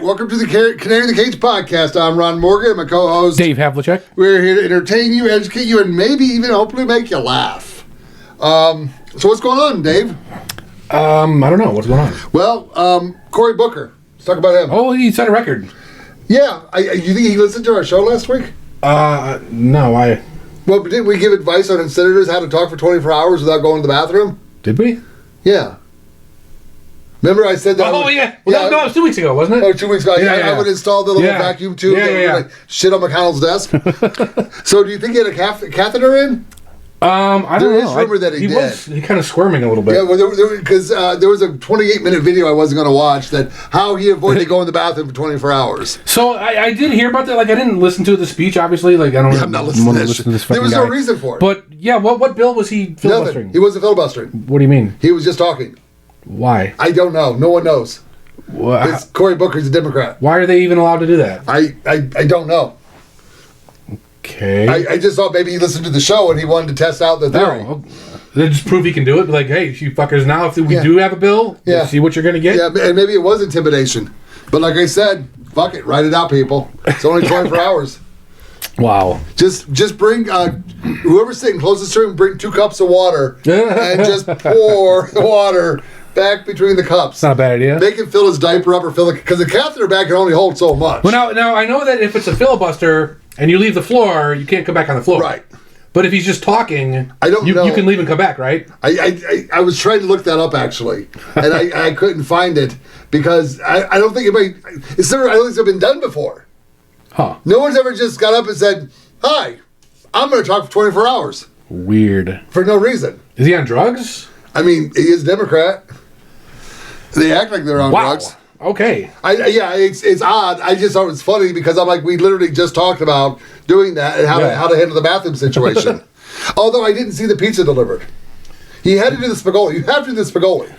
welcome to the Canary in the Cage podcast. I'm Ron Morgan, my co-host Dave Havlicek. We're here to entertain you, educate you, and maybe even hopefully make you laugh. So what's going on, Dave? I don't know. What's going on? Well, Cory Booker. Let's talk about him. Oh, he set a record. Yeah. You think he listened to our show last week? No, Well, didn't we give advice on senators how to talk for 24 hours without going to the bathroom? Did we? Yeah. Remember I said that? Oh, yeah. Well, no, it was 2 weeks ago, wasn't it? Oh, 2 weeks ago. Yeah, I would install the little vacuum tube that would shit on McDonald's desk. So do you think he had a catheter in? I don't know. There is rumor that he did. He kind of squirming a little bit. Yeah, well, because there was a 28-minute video I wasn't going to watch that how he avoided going to the bathroom for 24 hours. So I did hear about that. Like, I didn't listen to the speech, obviously. Like, I'm not listening to this fucking There was no reason for it. But, yeah, what bill was he filibustering? Nothing. He wasn't filibustering. What do you mean? He was just talking. Why? I don't know. No one knows. It's Cory Booker's a Democrat. Why are they even allowed to do that? I don't know. Okay. I just thought maybe he listened to the show and he wanted to test out the theory. No. They just prove he can do it. Like, hey, you fuckers, now if we do have a bill, see what you're going to get. Yeah, and maybe it was intimidation. But like I said, fuck it. Write it out, people. It's only 24 hours. Wow. Just bring, whoever's sitting closest to him, bring 2 cups of water and just pour the water back between the cups. It's not a bad idea. Make him fill his diaper up or fill it, because the catheter bag can only hold so much. Well, now I know that if it's a filibuster and you leave the floor, you can't come back on the floor. Right. But if he's just talking, I don't know. You can leave and come back, right? I was trying to look that up actually, and I couldn't find it because I don't think anybody. I don't think it's been done before. Huh. No one's ever just got up and said, "Hi, I'm going to talk for 24 hours." Weird. For no reason. Is he on drugs? I mean, he is a Democrat. They act like they're on drugs. Okay. It's odd. I just thought it was funny because I'm like, we literally just talked about doing that and how to handle the bathroom situation. Although I didn't see the pizza delivered. He had to do the spagoli. You have to do the spagoli.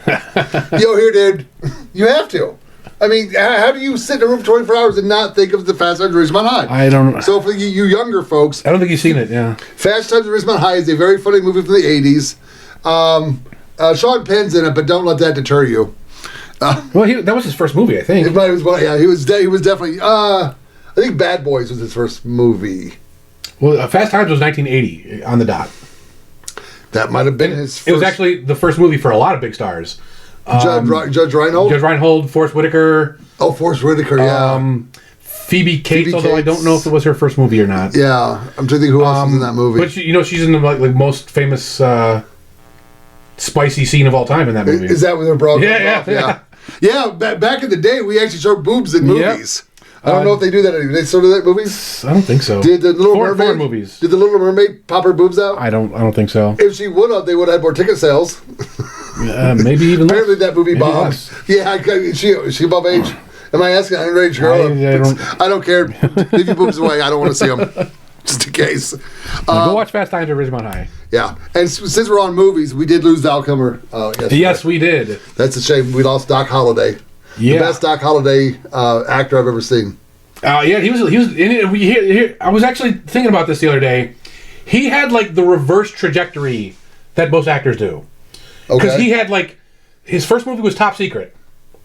Yo, here, dude. You have to. I mean, how do you sit in a room for 24 hours and not think of the Fast Times at Ridgemont High? I don't. So for you younger folks, I don't think you've seen it. Yeah. Fast Times at Ridgemont High is a very funny movie from the 80s. Sean Penn's in it, but don't let that deter you. Well, that was his first movie, I think. He was definitely. I think Bad Boys was his first movie. Well, Fast Times was 1980 on the dot. That might have been his first. It was actually the first movie for a lot of big stars. Judge Reinhold? Judge Reinhold, Forrest Whitaker. Oh, Forrest Whitaker, yeah. Phoebe Cates, although I don't know if it was her first movie or not. Yeah, I'm trying to think who else was in that movie. But she's in the most famous spicy scene of all time in that movie. Is that when they're brought off? Yeah, back in the day, we actually showed boobs in movies. I don't know if they do that anymore. They still do that in movies? I don't think so. Did the Little Mermaid foreign movies? Did the Little Mermaid pop her boobs out? I don't think so. If she would have, they would have had more ticket sales. Maybe even less. Apparently that movie bombed. Yeah, is she above age? Am I asking an underage girl? I don't care. Leave your boobs away. I don't want to see them. Just in case. Go watch Fast Times at Ridgemont High. Yeah. And since we're on movies, we did lose Val Kilmer yesterday. Yes, we did. That's a shame. We lost Doc Holliday. Yeah. The best Doc Holliday actor I've ever seen. He was in it. I was actually thinking about this the other day. He had like the reverse trajectory that most actors do. Because he had his first movie was Top Secret.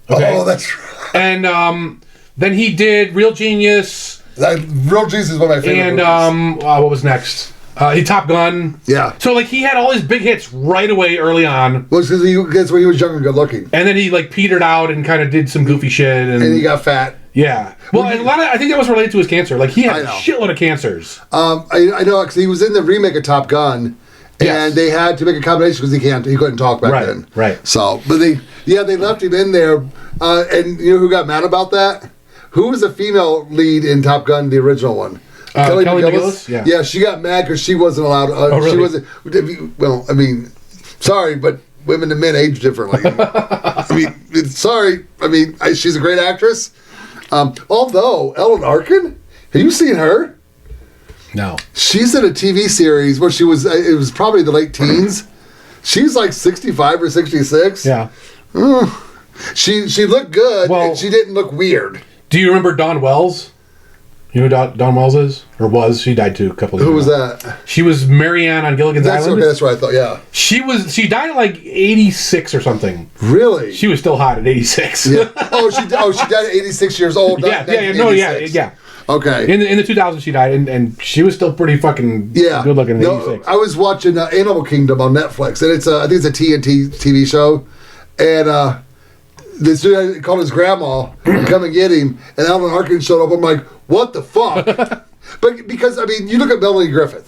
Okay? Oh, that's right. And then he did Real Genius. Real Genius is one of my favorite movies. And what was next? He Top Gun. Yeah. So he had all his big hits right away early on. Well, because that's when he was young and good looking. And then he petered out and kind of did some goofy shit. And he got fat. Yeah. Well, and I think that was related to his cancer. He had a shitload of cancers. I know because he was in the remake of Top Gun. And they had to make a combination because he couldn't talk back then. Right. So, but they left him in there. And you know who got mad about that? Who was the female lead in Top Gun, the original one? Kelly McGillis? Yeah, she got mad because she wasn't allowed. Really? She wasn't. Well, I mean, sorry, but women and men age differently. I mean, sorry. I mean, she's a great actress. Although Ellen Arkin, have you seen her? No. She's in a TV series where she was. It was probably the late teens. She's 65 or 66. Yeah. She looked good, Well, and she didn't look weird. Do you remember Dawn Wells? You know who Dawn Wells is? Or was? She died too a couple of years ago. Who was that? She was Marianne on Gilligan's Island. Okay, that's what I thought, yeah. She died at like 86 or something. Really? She was still hot at 86. Yeah. She died at 86 years old. Yeah. Okay. In the 2000s she died, and she was still pretty fucking good looking at 86. I was watching Animal Kingdom on Netflix, and I think it's a TNT TV show, and this dude called his grandma to come and get him, and Alan Arkin showed up. I'm like, what the fuck? But because, I mean, you look at Melanie Griffin,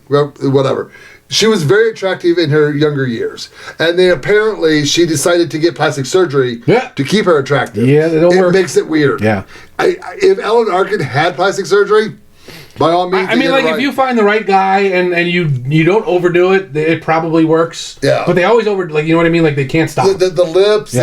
whatever. She was very attractive in her younger years. And then apparently she decided to get plastic surgery to keep her attractive. Yeah, they don't work. It makes it weird. Yeah. If Alan Arkin had plastic surgery, by all means. I mean, like, if you find the right guy and you don't overdo it, it probably works. Yeah. But they always like, you know what I mean? Like, they can't stop. The lips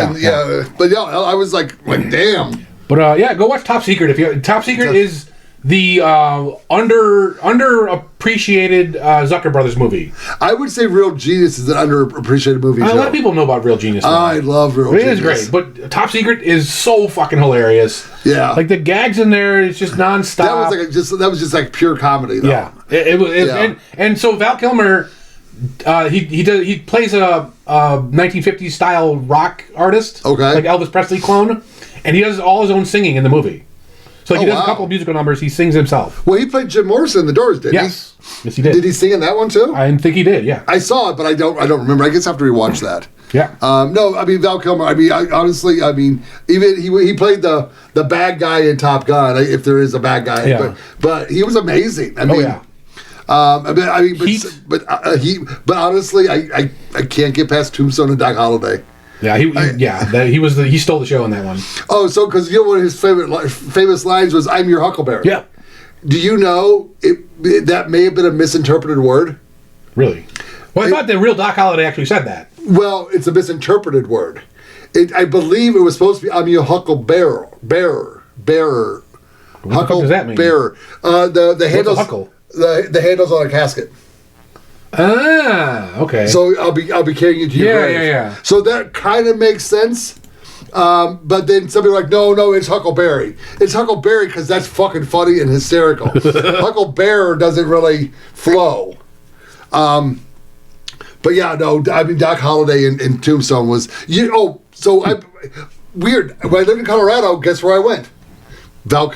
But I was like damn. But go watch Top Secret. Top Secret is the underappreciated Zucker Brothers movie. I would say Real Genius is an underappreciated movie. A lot of people know about Real Genius. I love Real Genius. It is great, but Top Secret is so fucking hilarious. Yeah, like the gags in there, it's just nonstop. That was just like pure comedy, though. Yeah, it was. And so Val Kilmer, he plays a 1950s style rock artist, like Elvis Presley clone, and he does all his own singing in the movie. So he does a couple of musical numbers. He sings himself. Well, he played Jim Morrison in The Doors, didn't he? Yes, he did. Did he sing in that one too? I think he did. Yeah, I saw it, but I don't remember. I guess I have to rewatch that. Yeah. No, I mean Val Kilmer. I mean, honestly, even he played the bad guy in Top Gun, if there is a bad guy. Yeah. But he was amazing. I mean, but honestly, I can't get past Tombstone and Doc Holliday. Yeah, he stole the show on that one. Oh, so because you know one of his famous lines was "I'm your Huckleberry." Yeah. Do you know that may have been a misinterpreted word? Really? Well, I thought the real Doc Holliday actually said that. Well, it's a misinterpreted word. I believe it was supposed to be "I'm your Hucklebearer." Bearer. What the fuck does that mean? Bearer. The handles. Huckle? The handles on a casket. Ah, okay. So I'll be carrying you to your grave. Yeah. So that kind of makes sense. But then somebody like, no, it's Huckleberry. It's Huckleberry because that's fucking funny and hysterical. Hucklebearer doesn't really flow. But yeah, no, I mean Doc Holliday in Tombstone was weird. When I lived in Colorado, guess where I went? Doc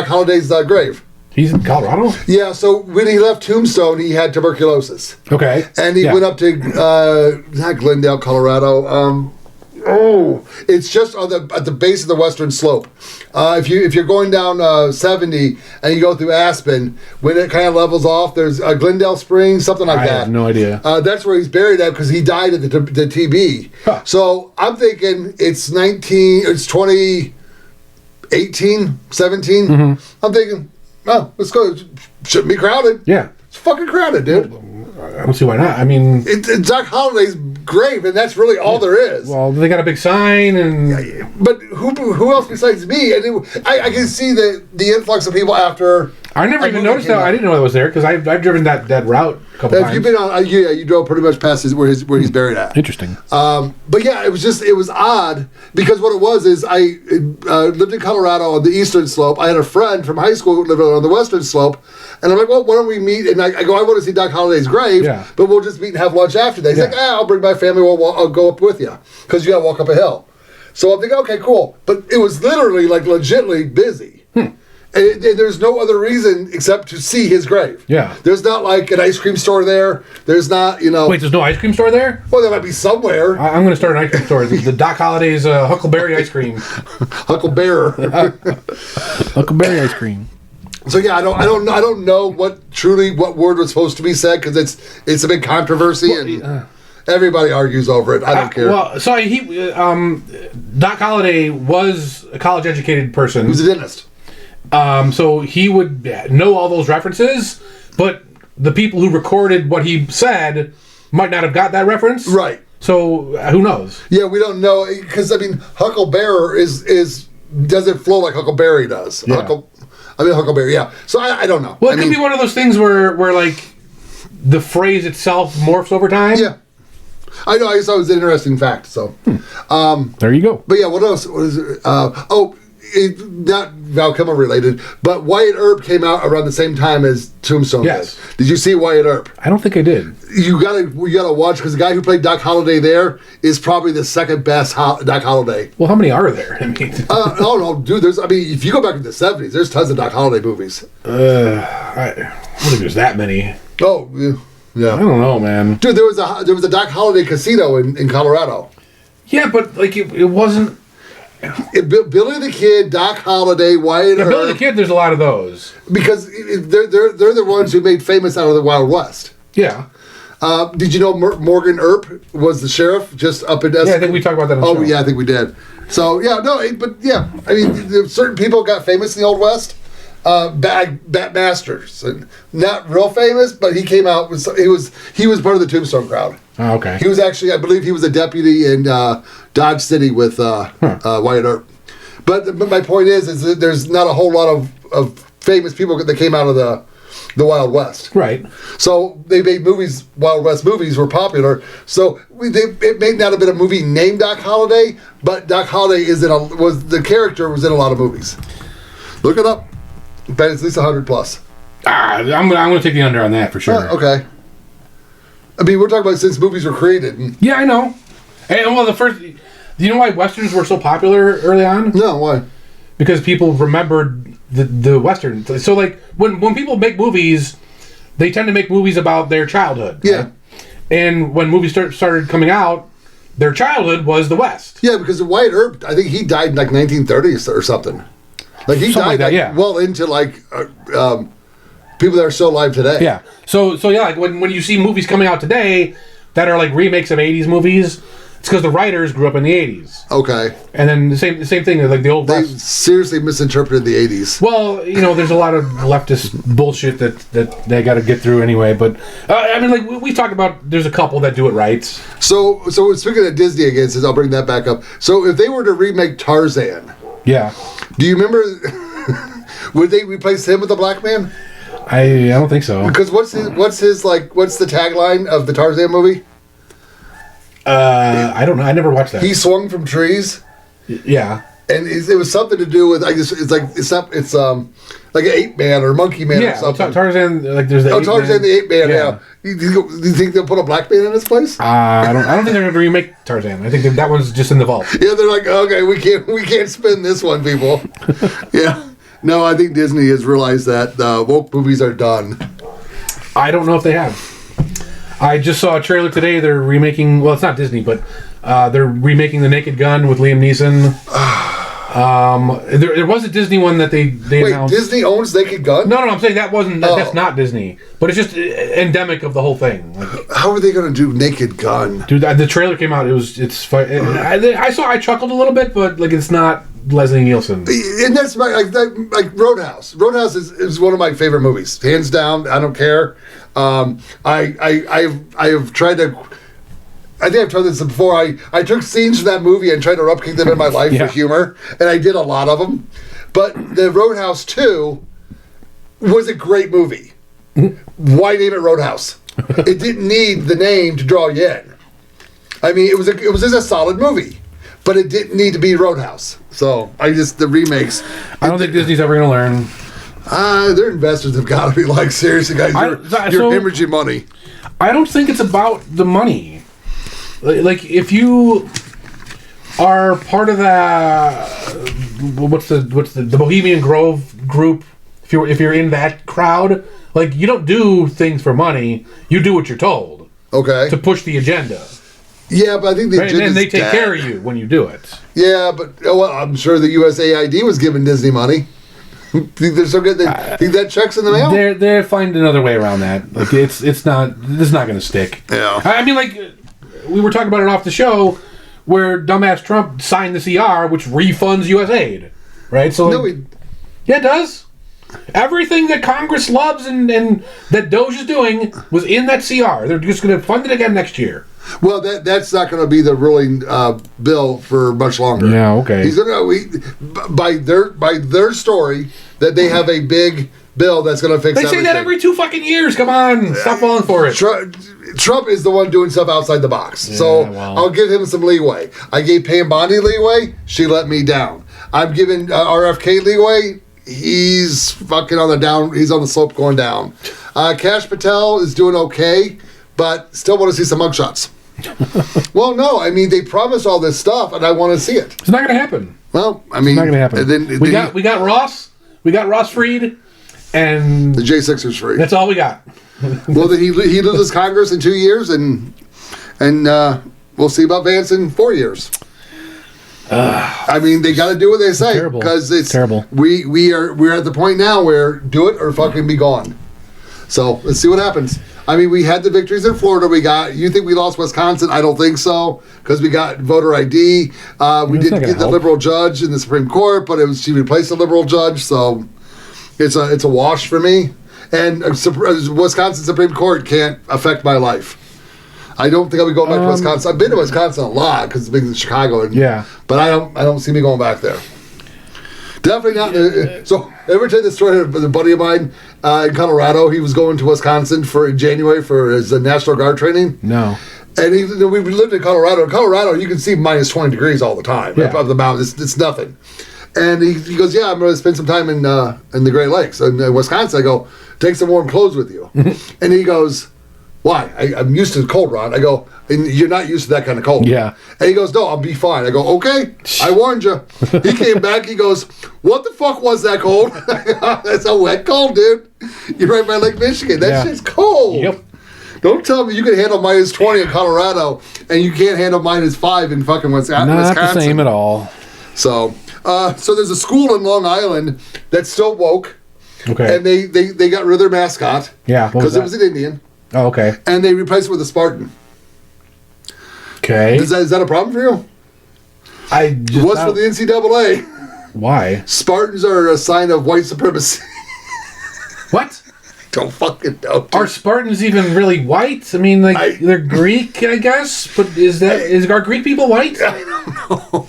Holliday's grave. He's in Colorado? Yeah, so when he left Tombstone, he had tuberculosis. Okay. And he went up to, not Glendale, Colorado. It's just at the base of the western slope. If you're going down 70 and you go through Aspen, when it kind of levels off, there's Glendale Springs, something like that. I have no idea. That's where he's buried at because he died at the TB. Huh. So I'm thinking it's 2018, 17. Mm-hmm. I'm thinking, oh, let's go. It shouldn't be crowded. Yeah. It's fucking crowded, dude. I don't see why not. I mean... It's Doc Holliday's grave, and that's really all there is. Well, they got a big sign, and... Yeah. But who else besides me? And I can see the influx of people after... I never even noticed that. I didn't know that was there, because I've driven that route a couple times. You've been on... you drove pretty much past where he's buried at. Interesting. But yeah, it was odd, because what it was is I lived in Colorado on the eastern slope. I had a friend from high school who lived on the western slope, and I'm like, well, why don't we meet? And I go, I want to see Doc Holliday's grave, but we'll just meet and have lunch after that. He's like, I'll bring my family. I'll go up with you, because you got to walk up a hill. So I'm thinking, okay, cool. But it was literally, like, legitimately busy. And there's no other reason except to see his grave. Yeah. There's not, like, an ice cream store there. There's not, Wait, there's no ice cream store there? Well, there might be somewhere. I'm going to start an ice cream store. The Doc Holliday's Huckleberry ice cream. Hucklebearer. Huckleberry ice cream. So yeah, I don't know what word was supposed to be said, because it's a big controversy, and everybody argues over it. I don't care. Well, so Doc Holliday was a college educated person. He was a dentist. So he would know all those references, but the people who recorded what he said might not have got that reference. Right. So who knows? Yeah, we don't know, because Hucklebearer doesn't flow like Huckleberry does. Yeah. Huckleberry, yeah. So I don't know. Well, it could be one of those things where like the phrase itself morphs over time. Yeah. I know. I just thought it was an interesting fact. So, there you go. But yeah, what else? What is it? not Val Kilmer related, but Wyatt Earp came out around the same time as Tombstone. Yes. Did you see Wyatt Earp? I don't think I did. You gotta watch, because the guy who played Doc Holliday there is probably the second best Doc Holliday. Well, how many are there? I mean, oh no, dude. If you go back to the '70s, there's tons of Doc Holliday movies. I don't think there's that many. Oh yeah. I don't know, man. Dude, there was a Doc Holliday casino in Colorado. Yeah, but like it wasn't. Billy the Kid, Doc Holliday, Wyatt Earp. Billy the Kid, there's a lot of those. Because they're the ones who made famous out of the Wild West. Yeah. Did you know Morgan Earp was the sheriff just up in Essex? Yeah, I think we talked about that on the show. Yeah, I think we did. So, yeah, but yeah. I mean, certain people got famous in the Old West. Bat Masters. Not real famous, but he came out, he was part of the Tombstone crowd. Oh, okay. He was actually, I believe he was a deputy in Dodge City with Wyatt Earp. But my point is that there's not a whole lot of famous people that came out of the Wild West. Right. So they made movies, Wild West movies were popular. So it may not have been a movie named Doc Holliday, but Doc Holliday the character was in a lot of movies. Look it up. I bet it's at least 100 plus. I'm gonna take the under on that for sure. Okay. I mean, we're talking about since movies were created. Yeah, I know. And well, do you know why westerns were so popular early on? No, why? Because people remembered the western. So like when people make movies, they tend to make movies about their childhood. Yeah. Right? And when movies started coming out, their childhood was the West. Yeah, because Wyatt Earp, I think he died in like 1930s or something. Like he died well into people that are still alive today. Yeah. So yeah, like when you see movies coming out today that are like remakes of 80s movies, it's because the writers grew up in the 80s. Okay. And then the same thing, like the old They West. seriously misinterpreted the 80s. Well, there's a lot of leftist bullshit that they got to get through anyway. But I mean, like we talk about, there's a couple that do it right. So speaking of Disney again, since I'll bring that back up. So if they were to remake Tarzan, yeah, do you remember? Would they replace him with a black man? I don't think so. Because what's the tagline of the Tarzan movie? I don't know. I never watched that. He swung from trees. Yeah. And it was something to do with, I guess it's like an ape man or monkey man or something. Tarzan, like there's the ape Tarzan man. the ape man. Yeah. Do you think they'll put a black man in his place? I don't think they're going to remake Tarzan. I think that one's just in the vault. Yeah, they're like, okay, we can't spin this one, people. Yeah. No, I think Disney has realized that woke movies are done. I don't know if they have. I just saw a trailer today. They're remaking. Well, it's not Disney, but they're remaking The Naked Gun with Liam Neeson. There was a Disney one that they announced. Wait, Disney owns Naked Gun? No, I'm saying that wasn't. That's not Disney. But it's just endemic of the whole thing. Like, how are they going to do Naked Gun? Dude, the trailer came out. I chuckled a little bit, but like it's not Leslie Nielsen. And that's like Roadhouse. Roadhouse is one of my favorite movies, hands down. I don't care. I have tried to. I think I've told this before. I took scenes from that movie and tried to replicate them in my life for humor, and I did a lot of them. But the Roadhouse 2 was a great movie. Why name it Roadhouse? It didn't need the name to draw you in. I mean, it was just a solid movie, but it didn't need to be Roadhouse. So the remakes. I don't think Disney's ever going to learn. Their investors have got to be like, seriously, guys, you're hemorrhaging money. I don't think it's about the money. Like if you are part of what's the Bohemian Grove group, if you're in that crowd, like you don't do things for money, you do what you're told. Okay. To push the agenda. Yeah, but I think and they take care of you when you do it. Yeah, but I'm sure the USAID was giving Disney money. Think they're so good? Think that checks in the mail? They're finding another way around that. Like it's not going to stick. Yeah. I mean, like we were talking about it off the show, where dumbass Trump signed the CR, which refunds USAID, right? So yeah, it does. Everything that Congress loves and that Doge is doing was in that CR. They're just going to fund it again next year. Well, that's not going to be the ruling bill for much longer. Yeah, okay. He's going to by their story that they have a big bill that's going to fix everything. They say that every 2 fucking years. Come on, stop falling for it. Trump is the one doing stuff outside the box, so I'll give him some leeway. I gave Pam Bondi leeway. She let me down. I'm giving RFK leeway. He's fucking on the down. He's on the slope going down. Kash Patel is doing okay, but still want to see some mugshots. Well, no, I mean they promised all this stuff, and I want to see it. It's not going to happen. Well, I mean, it's not going to happen. Then, we got Ross. We got Ross Freed, and the J6ers free. That's all we got. Well, then he loses Congress in 2 years, and we'll see about Vance in 4 years. I mean, they got to do what they say because it's terrible. We're at the point now where do it or fucking be gone. So let's see what happens. I mean, we had the victories in Florida. You think we lost Wisconsin? I don't think so because we got voter ID. We didn't get the liberal judge in the Supreme Court, but she replaced the liberal judge, so it's a wash for me. And Wisconsin Supreme Court can't affect my life. I don't think I'll be going back to Wisconsin. I've been to Wisconsin a lot because it's big in Chicago. But I don't see me going back there. Definitely not. So, ever tell the story of a buddy of mine in Colorado? He was going to Wisconsin in January for his National Guard training. No. And we lived in Colorado. In Colorado, you can see minus 20 degrees all the time up the mountain. It's nothing. And he goes, yeah, I'm going to spend some time in the Great Lakes. And in Wisconsin, I go, take some warm clothes with you. And he goes, why? I'm used to the cold, Ron. I go, and you're not used to that kind of cold. Yeah. And he goes, no, I'll be fine. I go, okay, I warned you. He came back, he goes, what the fuck was that cold? That's a wet cold, dude. You're right by Lake Michigan. That shit's cold. Yep. Don't tell me you can handle minus 20 in Colorado and you can't handle minus 5 in fucking Wisconsin. Not the same at all. So there's a school in Long Island that's still woke. Okay. And they got rid of their mascot. Yeah. Because it was an Indian. Oh, okay. And they replaced it with a Spartan. Okay. Is that a problem for you? What's for the NCAA? Why? Spartans are a sign of white supremacy. What? Don't fucking know. Dude. Are Spartans even really white? I mean, they're Greek, I guess. But are Greek people white? I don't know.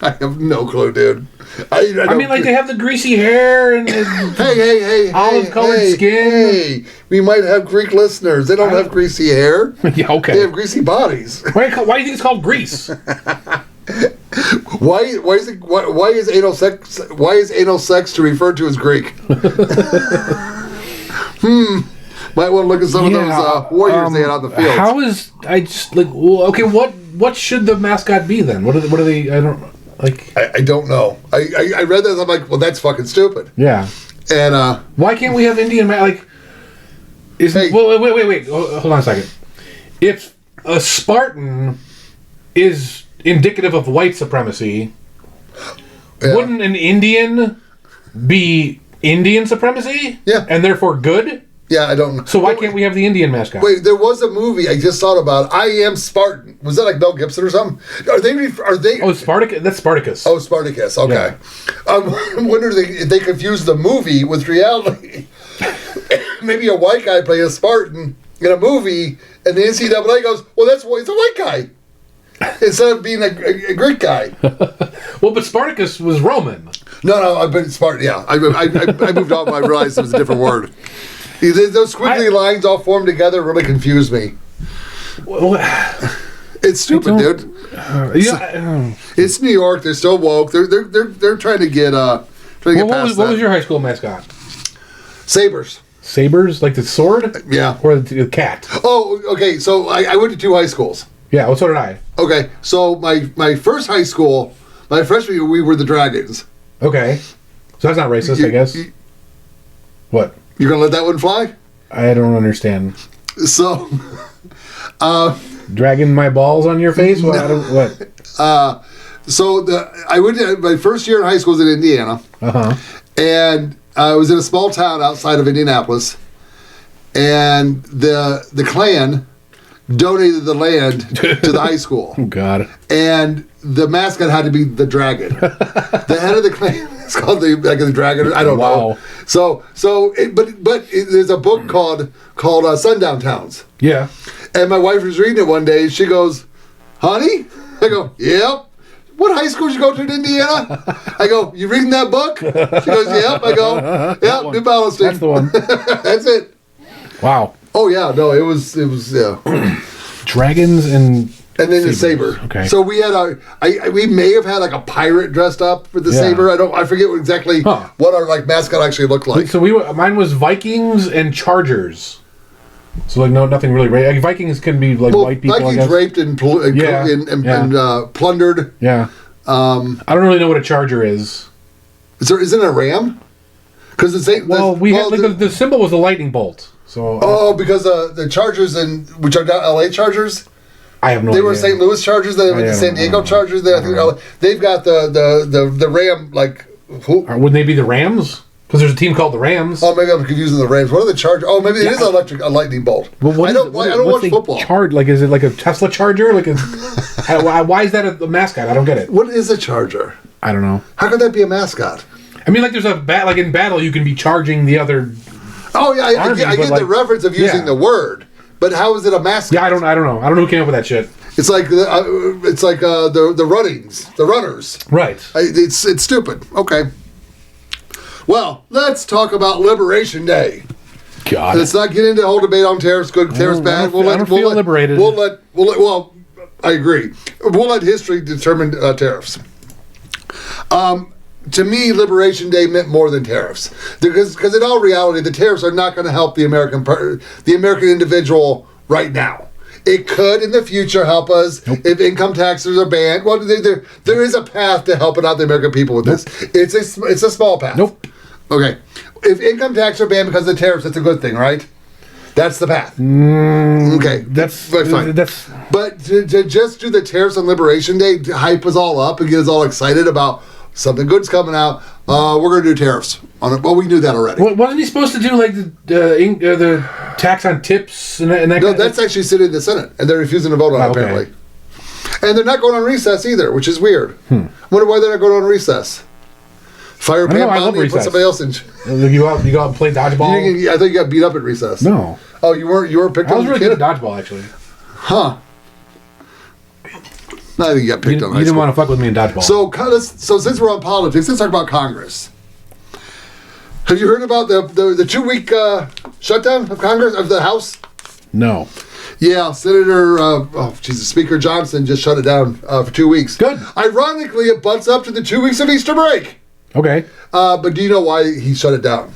I have no clue, dude. I mean, they have the greasy hair and hey, olive-colored skin. Hey, we might have Greek listeners. They don't have greasy hair. Yeah, okay. They have greasy bodies. Why do you think it's called grease? Why is anal sex to refer to as Greek? Might want to look at some of those warriors they had on the field. What should the mascot be then? What are they? I don't like. I don't know. I read that. I'm like, well, that's fucking stupid. Yeah. And why can't we have Indian wait. Hold on a second. If a Spartan is indicative of white supremacy, wouldn't an Indian be Indian supremacy? Yeah. And therefore good? Yeah, I don't know. So why can't we have the Indian mascot? Wait, there was a movie I just thought about. I Am Spartan. Was that like Mel Gibson or something? Are they? Oh, Spartacus. That's Spartacus. Oh, Spartacus. Okay. Yeah. I'm wondering if they confused the movie with reality. Maybe a white guy playing a Spartan in a movie, and the NCAA goes, "Well, he's a white guy," instead of being a Greek guy. Well, but Spartacus was Roman. No, I've been Spartan. Yeah, I moved on when I realized it was a different word. Those squiggly lines all formed together really confused me. It's stupid, dude. It's New York. They're still woke. They're trying to get past that. What was your high school mascot? Sabers. Sabers, like the sword? Yeah. Or the cat? Oh, okay. So I went to 2 high schools. Yeah. Well, so did I. Okay. So my first high school, my freshman year, we were the Dragons. Okay. So that's not racist, I guess. What? You're going to let that one fly? I don't understand. So, dragging my balls on your face? What? I went to my first year in high school was in Indiana. Uh-huh. And I was in a small town outside of Indianapolis. And the Klan donated the land to the high school. Oh, God. And the mascot had to be the dragon. The head of the Klan is called the dragon. I don't know. But there's a book called Sundown Towns. Yeah. And my wife was reading it one day. And she goes, "Honey?" I go, "Yep." "What high school did you go to in Indiana?" I go, "You reading that book?" She goes, "Yep." I go, "Yep, New Balance." That's the one. That's it. Wow. Oh yeah, no, it was yeah. Dragons and And then the saber. Okay. So we had we may have had like a pirate dressed up with the saber. I forget exactly what our like mascot actually looked like. So mine was Vikings and Chargers. So like nothing really. Like Vikings can be like white people. Vikings I guess. Raped and plundered. Yeah. I don't really know what a charger is. Isn't it a ram? Because the same. Well, the symbol was a lightning bolt. So. Because the Chargers which are now LA Chargers. I have no idea. They were St. Louis Chargers. They were the San Diego Chargers. They've got the Ram like. Wouldn't they be the Rams? Because there's a team called the Rams. Oh, maybe I'm confusing the Rams. What are the Chargers? Oh, maybe it is a lightning bolt. Well, I don't watch football. Like, is it like a Tesla Charger? Like, why is that a mascot? I don't get it. What is a Charger? I don't know. How could that be a mascot? I mean, like, there's like in battle, you can be charging the other. Oh yeah, I get the reference of using the word. But how is it a mascot? Yeah, I don't know. I don't know who came up with that shit. It's like the runners. Right. It's stupid. Okay. Well, let's talk about Liberation Day. God. Let's not get into the whole debate on tariffs. Good, tariffs bad. I don't feel liberated. Well, I agree. We'll let history determine tariffs. To me, Liberation Day meant more than tariffs, because in all reality, the tariffs are not going to help the American individual right now. It could in the future help us if income taxes are banned. Well, there is a path to helping out the American people with this. It's a small path. Okay. If income taxes are banned because of the tariffs, that's a good thing, right? That's the path. Okay. That's fine. But to just do the tariffs on Liberation Day, to hype us all up and get us all excited about something good's coming out. We're going to do tariffs on it. Well, we knew that already. Well, wasn't he supposed to do like the tax on tips and that? No, that's actually sitting in the Senate, and they're refusing to vote on it apparently. And they're not going on recess either, which is weird. I wonder why they're not going on recess. Fire Pam Bondi and put somebody else in. You go out and play dodgeball? I thought you got beat up at recess. No. Oh, you weren't picked on? I was really good at dodgeball actually. Huh. I think you got picked on. You didn't want to fuck with me in dodgeball. So since we're on politics, let's talk about Congress. Have you heard about the 2-week shutdown of Congress, of the House? No. Yeah, Senator, Speaker Johnson just shut it down for 2 weeks. Good. Ironically, it butts up to the 2 weeks of Easter break. Okay. But do you know why he shut it down?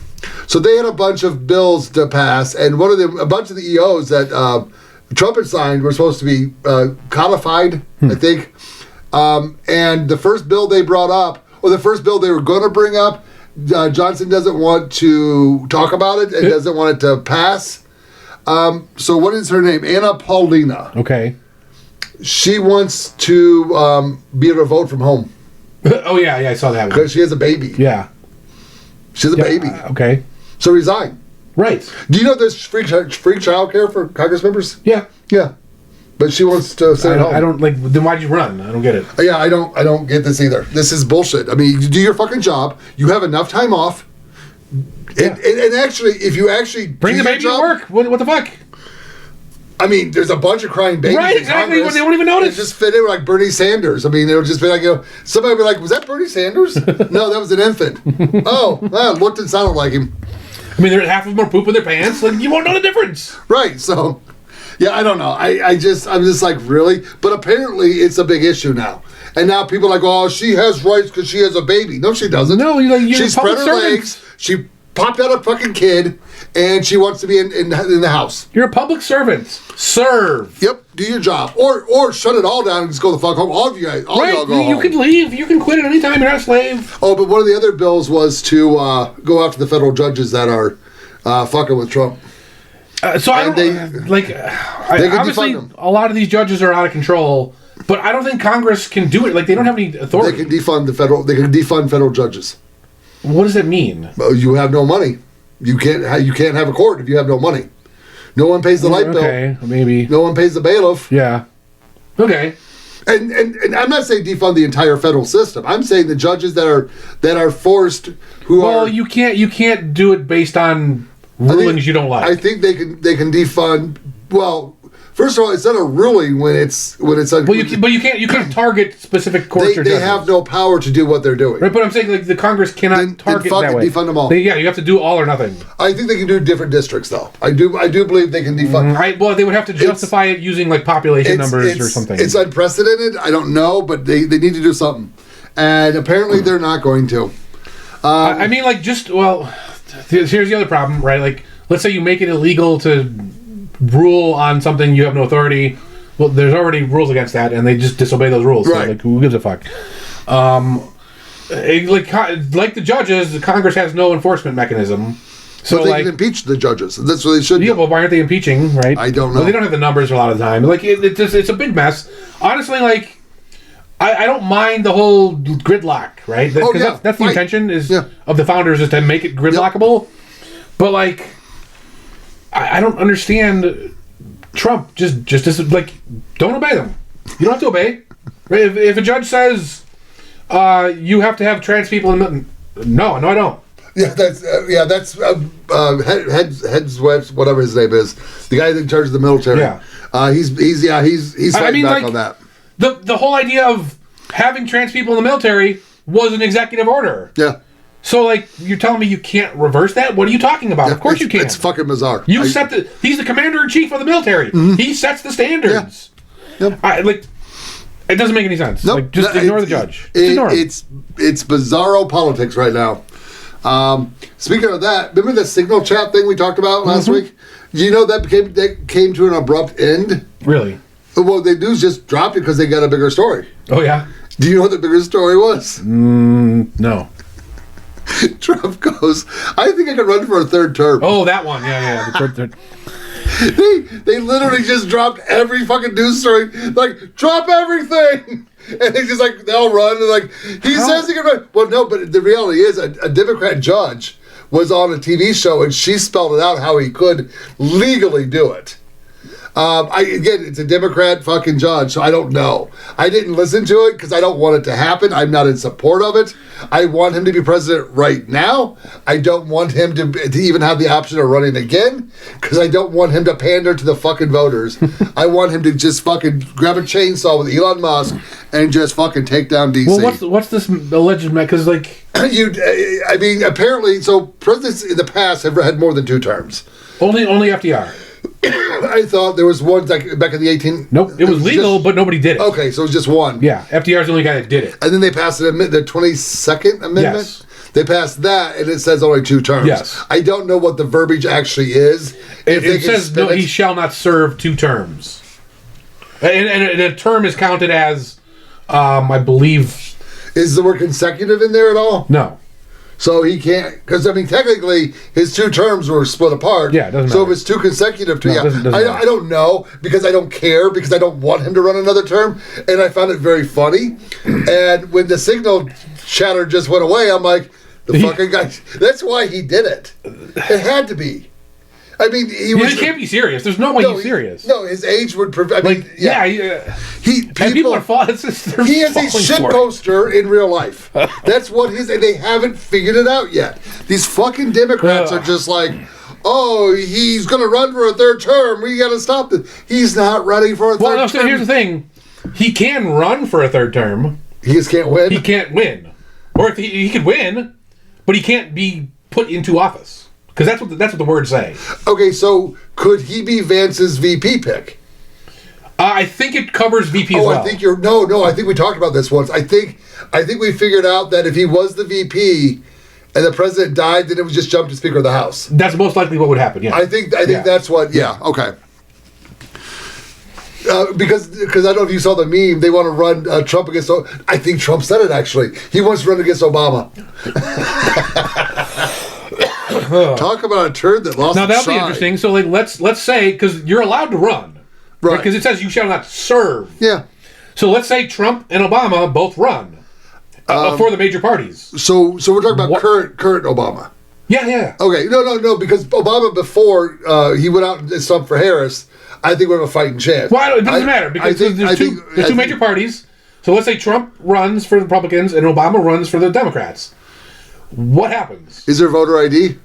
So they had a bunch of bills to pass, and a bunch of the EOs that Trump had signed were supposed to be codified, I think. And the first bill they brought up, or the first bill they were going to bring up, Johnson doesn't want to talk about it and doesn't want it to pass. So what is her name? Anna Paulina. Okay. She wants to be able to vote from home. Oh, yeah, I saw that one. Because she has a baby. Yeah. She has a baby. Okay. So resign. Right. Do you know there's free child care for Congress members? Yeah. Yeah. But she wants to stay at home. I don't then why'd you run? I don't get it. Yeah, I don't get this either. This is bullshit. I mean, you do your fucking job. You have enough time off. Yeah. And actually, if you actually bring the baby to work, what the fuck? I mean, there's a bunch of crying babies. Right, exactly. They won't even notice. They just fit in like Bernie Sanders. I mean, it'll just be like, somebody will be like, was that Bernie Sanders? No, that was an infant. Well, looked and sounded like him. I mean, half of them are pooping their pants. Like, you won't know the difference. Right, so, yeah, I don't know. I'm just like, really? But apparently, it's a big issue now. And now people are like, oh, she has rights because she has a baby. No, she doesn't. No, she spread her legs. She popped out a fucking kid, and she wants to be in the house. You're a public servant. Serve. Yep, do your job. Or shut it all down and just go the fuck home. All of you guys, all y'all go home. You can leave. You can quit at any time. You're not a slave. Oh, but one of the other bills was to go after the federal judges that are fucking with Trump. So I don't obviously a lot of these judges are out of control, but I don't think Congress can do it. Like, they don't have any authority. They can defund federal judges. What does that mean? Well, you have no money. You can't have a court if you have no money. No one pays the light bill. Okay, maybe. No one pays the bailiff. Yeah. Okay. And I'm not saying defund the entire federal system. I'm saying the judges that are forced you can't do it based on rulings you don't like. I think they can defund First of all, it's not a ruling when it's Well, you can't target specific courts or judges. They have no power to do what they're doing. Right, but I'm saying like the Congress cannot target that way. Defund them all. You have to do all or nothing. I think they can do different districts though. I do believe they can defund. Well, they would have to justify it using like population numbers or something. It's unprecedented. I don't know, but they need to do something, and apparently they're not going to. I mean, like here's the other problem, right? Like, let's say you make it illegal to rule on something you have no authority. Well, there's already rules against that, and they just disobey those rules. Right. So, like, who gives a fuck? Like the judges, the Congress has no enforcement mechanism. So but they can impeach the judges. That's what they should do. Yeah, well, why aren't they impeaching, right? I don't know. Well, they don't have the numbers a lot of the time. Like, it's a big mess. Honestly, like, I don't mind the whole gridlock, right? Because that's the intention of the founders is to make it gridlockable. Yep. But, like, I don't understand Trump. Just like, don't obey them. You don't have to obey. Right? If a judge says you have to have trans people in the... No, I don't. Yeah, that's Heads, whatever his name is, the guy in charge of the military. Yeah, he's fighting back on that. The whole idea of having trans people in the military was an executive order. Yeah. So, like, you're telling me you can't reverse that? What are you talking about? Yeah, of course you can. It's fucking bizarre. He's the commander-in-chief of the military. Mm-hmm. He sets the standards. Yeah. Yep. It doesn't make any sense. Nope. Like, just ignore the judge. Ignore him. It's bizarro politics right now. Speaking of that, remember the signal chat thing we talked about last week? You know that came to an abrupt end? Really? Well, the news just dropped it because they got a bigger story. Oh, yeah? Do you know what the bigger story was? No. Trump goes, I think I could run for a third term. Oh, that one. Yeah. The third. They literally just dropped every fucking news story. Like, drop everything! And they just like, they'll run. And like, he says he can run. Well, no, but the reality is a Democrat judge was on a TV show and she spelled it out how he could legally do it. Again, it's a Democrat fucking judge, so I don't know. I didn't listen to it because I don't want it to happen. I'm not in support of it. I want him to be president right now. I don't want him to even have the option of running again because I don't want him to pander to the fucking voters. I want him to just fucking grab a chainsaw with Elon Musk and just fucking take down DC. Well, what's this alleged? Because like I mean, apparently, so presidents in the past have had more than 2 terms. Only FDR. I thought there was one like back in the 18... Nope, it was legal, but nobody did it. Okay, so it was just one. Yeah, FDR's the only guy that did it. And then they passed the 22nd Amendment? Yes. They passed that, and it says only 2 terms. Yes. I don't know what the verbiage actually is. It says no, he shall not serve 2 terms. And a term is counted as, I believe... Is the word consecutive in there at all? No. So he can't, because I mean, technically his 2 terms were split apart. Yeah, it doesn't matter. So if it's 2 consecutive, doesn't I don't know because I don't care because I don't want him to run another term, and I found it very funny. And when the signal chatter just went away, I'm like, the fucking guy. That's why he did it. It had to be. I mean, he can't be serious. There's no way he's serious. No, his age would prevent. I mean, people are falling. He is a shit poster in real life. That's what they haven't figured it out yet. These fucking Democrats are just like, oh, he's going to run for a 3rd term. We got to stop this. He's not running for a 3rd term. Well, so here's the thing. He can run for a 3rd term. He just can't win? He can't win. Or if he could win, but he can't be put into office. Because that's what the words say. Okay, so could he be Vance's VP pick? I think it covers VP as well. I think I think we talked about this once. I think we figured out that if he was the VP and the president died, then it would just jump to Speaker of the House. That's most likely what would happen. Yeah. I think that's what. Yeah. Okay. Because I don't know if you saw the meme, they want to run Trump against. I think Trump said it actually. He wants to run against Obama. Talk about a turd that lost. Now that'll be interesting. So, like, let's say because you're allowed to run, right? Because it says you shall not serve. Yeah. So let's say Trump and Obama both run for the major parties. So we're talking about current Obama. Yeah. Okay. No. Because Obama before he went out and stumped for Harris, I think we have a fighting chance. Well, it doesn't matter because there's two major parties. So let's say Trump runs for the Republicans and Obama runs for the Democrats. What happens? Is there voter ID?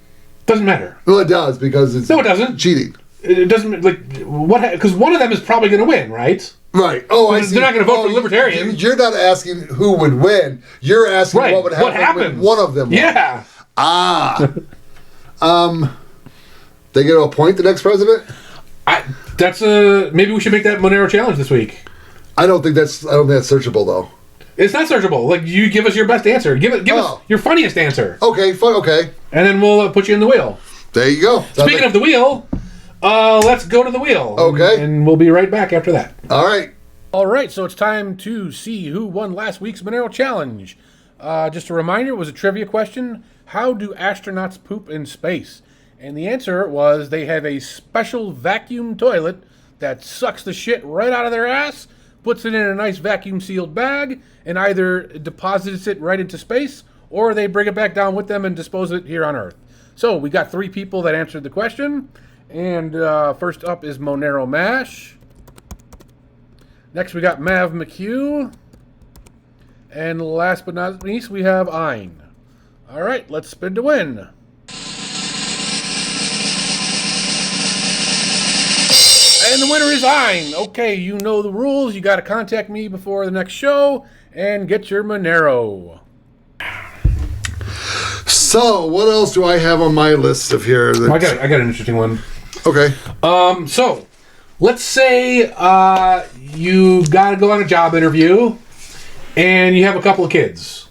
Doesn't matter. Well, it does because it's no, it doesn't. Cheating. it doesn't like what because one of them is probably going to win, right? Right. Oh, I see. They're not going to vote for the Libertarian. You're not asking who would win. You're asking what would happen when one of them won. Yeah. They get to appoint the next president? Maybe we should make that Monero challenge this week. I don't think that's searchable though. It's not searchable. Like you give us your best answer. Give us your funniest answer. Okay, okay. And then we'll put you in the wheel. There you go. Speaking of the wheel, let's go to the wheel. Okay. And we'll be right back after that. All right. All right, so it's time to see who won last week's Monero challenge. Just a reminder, it was a trivia question. How do astronauts poop in space? And the answer was they have a special vacuum toilet that sucks the shit right out of their ass, puts it in a nice vacuum-sealed bag, and either deposits it right into space, or they bring it back down with them and dispose it here on Earth. So we got 3 people that answered the question. And first up is MoneroMash. Next we got MavMcQ. And last but not least, we have Ein. All right, let's spin to win. And the winner is Ein. Okay, you know the rules. You got to contact me before the next show and get your Monero. So, what else do I have on my list of here? I got an interesting one. Okay. So, let's say you got to go on a job interview and you have a couple of kids.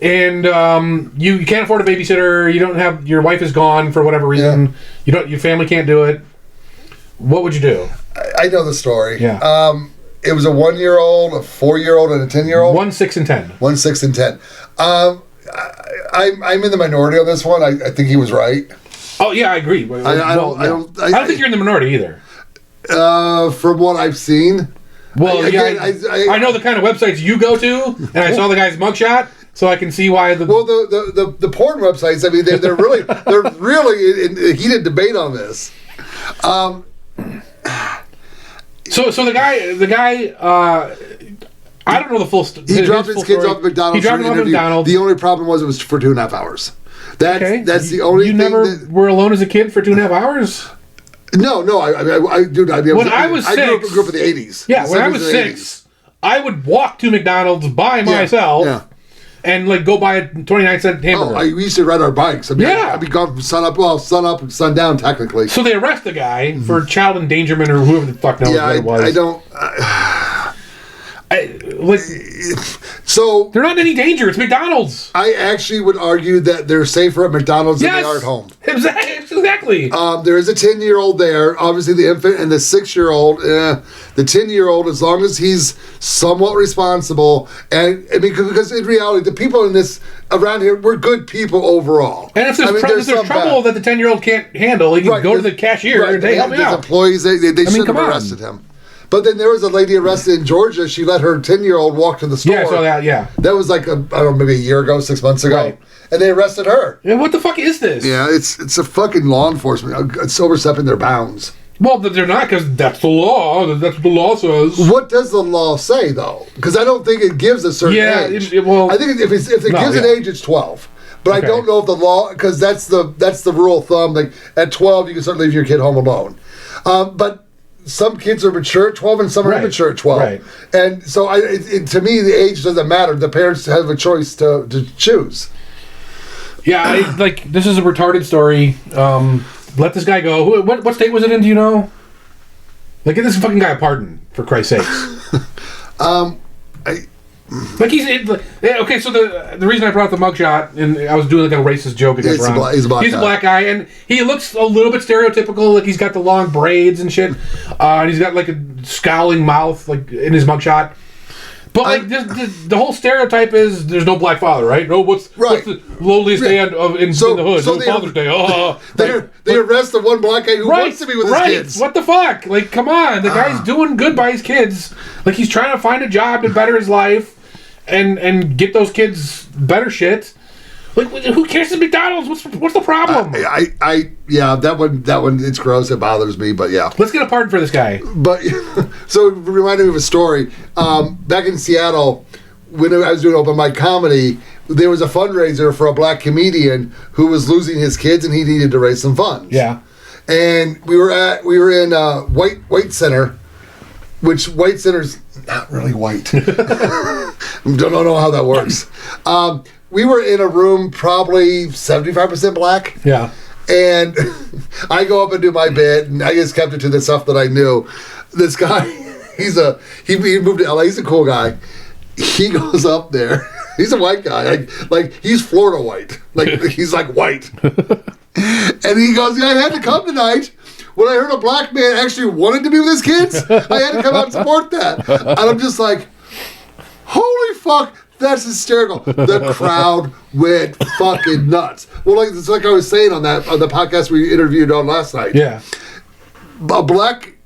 And you can't afford a babysitter. You don't have your wife is gone for whatever reason. Yeah. Your family can't do it. What would you do? I know the story. Yeah. It was a 1-year-old, a 4-year-old, and a 10-year-old. 1, 6, and 10. 1, 6, and 10. I'm in the minority on this one. I think he was right. Oh yeah, I agree. I don't think you're in the minority either. From what I've seen. Well, I know the kind of websites you go to, and I saw the guy's mugshot. So I can see why the porn websites. I mean, they're really in heated debate on this. So the guy. I don't know the full story. He dropped his kids off at McDonald's. He dropped them off at McDonald's. The only problem was it was for 2.5 hours. That's the only. You thing never were alone as a kid for 2.5 hours. No. I grew up in the 80s. Yeah, when I was 6, I would walk to McDonald's by myself. Yeah. And go buy a 29-cent hamburger. We used to ride our bikes. I'd be gone from sun up and sun down technically. So they arrest the guy for child endangerment or whoever the fuck knows what it was. I don't. So they're not in any danger. It's McDonald's. I actually would argue that they're safer at McDonald's than they are at home. Exactly. There is a 10-year-old there. Obviously, the infant and the 6-year-old. The 10-year-old, as long as he's somewhat responsible, and I mean, because in reality, the people in this around here, we're good people overall. And if there's trouble that the 10-year-old can't handle, he can go to the cashier and say, "Help me out." Employees, they shouldn't have arrested him. But then there was a lady arrested in Georgia. She let her 10-year-old walk to the store. Yeah, I saw that, yeah. That was like, I don't know, maybe a year ago, 6 months ago. Right. And they arrested her. Yeah, what the fuck is this? Yeah, it's a fucking law enforcement. It's overstepping their bounds. Well, they're not, because that's the law. That's what the law says. What does the law say, though? Because I don't think it gives a certain age. I think if it gives an age, it's 12. But I don't know if the law, because that's the rule of thumb. Like at 12, you can start leaving your kid home alone. But some kids are mature at 12 and some are immature at 12. Right. And so to me, the age doesn't matter. The parents have a choice to choose. Yeah, this is a retarded story. Let this guy go. What state was it in, do you know? Give this fucking guy a pardon, for Christ's sakes. Okay, so the reason I brought up the mugshot, and I was doing a racist joke against Ron. He's a black guy, and he looks a little bit stereotypical. He's got the long braids and shit, and he's got a scowling mouth, in his mugshot. But the whole stereotype is there's no black father, right? No, what's the lowliest day in the hood? No Father's Day. They arrest the one black guy who wants to be with his kids. What the fuck? Come on, the guy's doing good by his kids. He's trying to find a job to better his life. And get those kids better shit. Who cares at McDonald's? What's the problem? That one it's gross. It bothers me, but yeah. Let's get a pardon for this guy. But so it reminded me of a story. Back in Seattle, when I was doing open mic comedy, there was a fundraiser for a black comedian who was losing his kids and he needed to raise some funds. Yeah. And we were in White Center, which White Center's not really white. Don't know how that works. We were in a room probably 75% black. Yeah. And I go up and do my bit, and I just kept it to the stuff that I knew. This guy, he moved to LA. He's a cool guy. He goes up there. He's a white guy, like he's Florida white, like he's like white. And he goes, "Yeah, I had to come tonight. When I heard a black man actually wanted to be with his kids, I had to come out and support that." And I'm just like, "Holy fuck!" That's hysterical. The crowd went fucking nuts. Well, it's like I was saying on the podcast we interviewed on last night. Yeah. A black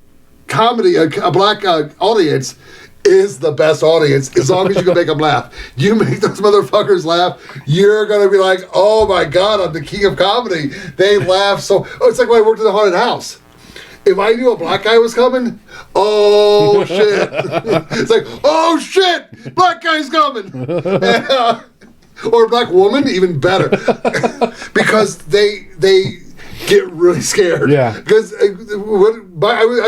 comedy, a black audience is the best audience as long as you can make them laugh. You make those motherfuckers laugh, you're going to be like, oh my God, I'm the king of comedy. They laugh so... it's like when I worked in a haunted house. If I knew a black guy was coming, oh shit. It's like, oh shit, black guy's coming. Or a black woman, even better. Because they get really scared. Yeah. Because I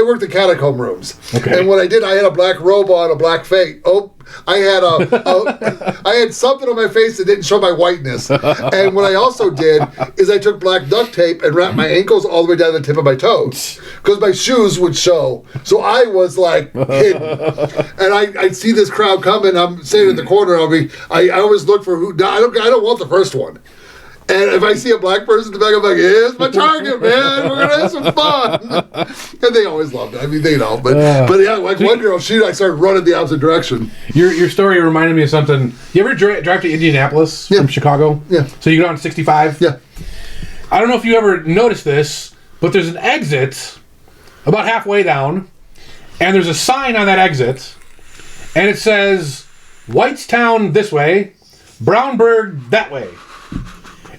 worked in catacomb rooms. Okay. And what I did, I had a black robe on, a black face. Oh, I had I had something on my face that didn't show my whiteness. And what I also did is I took black duct tape and wrapped my ankles all the way down to the tip of my toes. Because my shoes would show. So I was like hidden. And I'd see this crowd coming. I'm sitting in the corner. I always look for who. I don't want the first one. And if I see a black person in the back, I'm like, here's my target, man. We're going to have some fun. And they always loved it. I mean, they know. But yeah, like one girl, I started running the opposite direction. Your story reminded me of something. You ever drive to Indianapolis from Chicago? Yeah. So you go on 65? Yeah. I don't know if you ever noticed this, but there's an exit about halfway down, and there's a sign on that exit, and it says, Whitestown this way, Brownburg that way.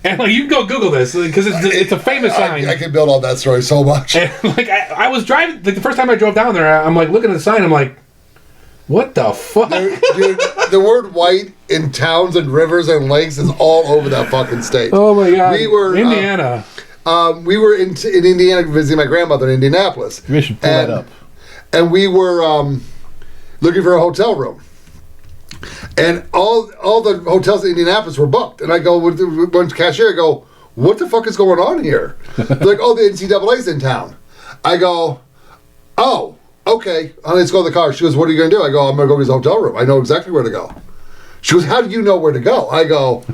And like you can go Google this because it's a famous sign. I can build on that story so much. And like I was driving like the first time I drove down there, I'm like looking at the sign. I'm like, what the fuck? Dude, the word white in towns and rivers and lakes is all over that fucking state. Oh my God! We were Indiana. We were in Indiana visiting my grandmother in Indianapolis. We should pull that up. And we were looking for a hotel room. And all the hotels in Indianapolis were booked. And I go with the cashier, I go, what the fuck is going on here? They're like, oh, the NCAA's in town. I go, oh, okay. Let's go to the car. She goes, what are you going to do? I go, I'm going to go to his hotel room. I know exactly where to go. She goes, how do you know where to go? I go,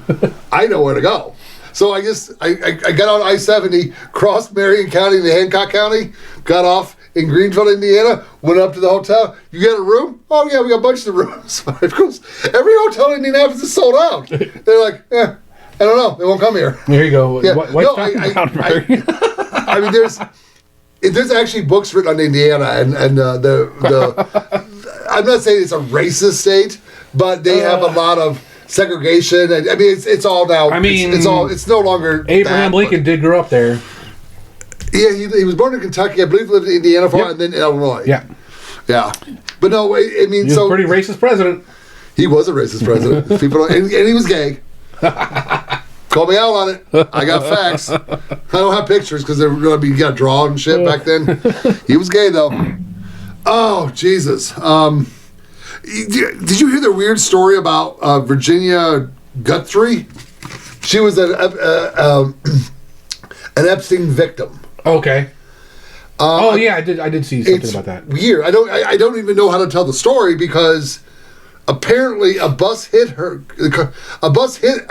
I know where to go. So I got on I-70, crossed Marion County into Hancock County, got off in Greenville, Indiana, went up to the hotel. You get a room? Oh, yeah, we got a bunch of rooms. Of course, every hotel in Indianapolis is sold out. They're like, I don't know. They won't come here. There you go. Yeah. I mean, there's actually books written on Indiana, and I'm not saying it's a racist state, but they have a lot of segregation. And I mean, it's all now. I mean, it's no longer. Abraham Lincoln did grow up there. Yeah, he was born in Kentucky. I believe he lived in Indiana for a while, and then in Illinois. Yeah. Yeah. But no, I mean, he was a pretty racist president. He was a racist president. And he was gay. Call me out on it. I got facts. I don't have pictures because you got to draw and shit back then. He was gay, though. Oh, Jesus. Did you hear the weird story about Virginia Guthrie? She was an Epstein victim. Okay. Yeah, I did see something about that. Weird. I don't even know how to tell the story because apparently a bus hit a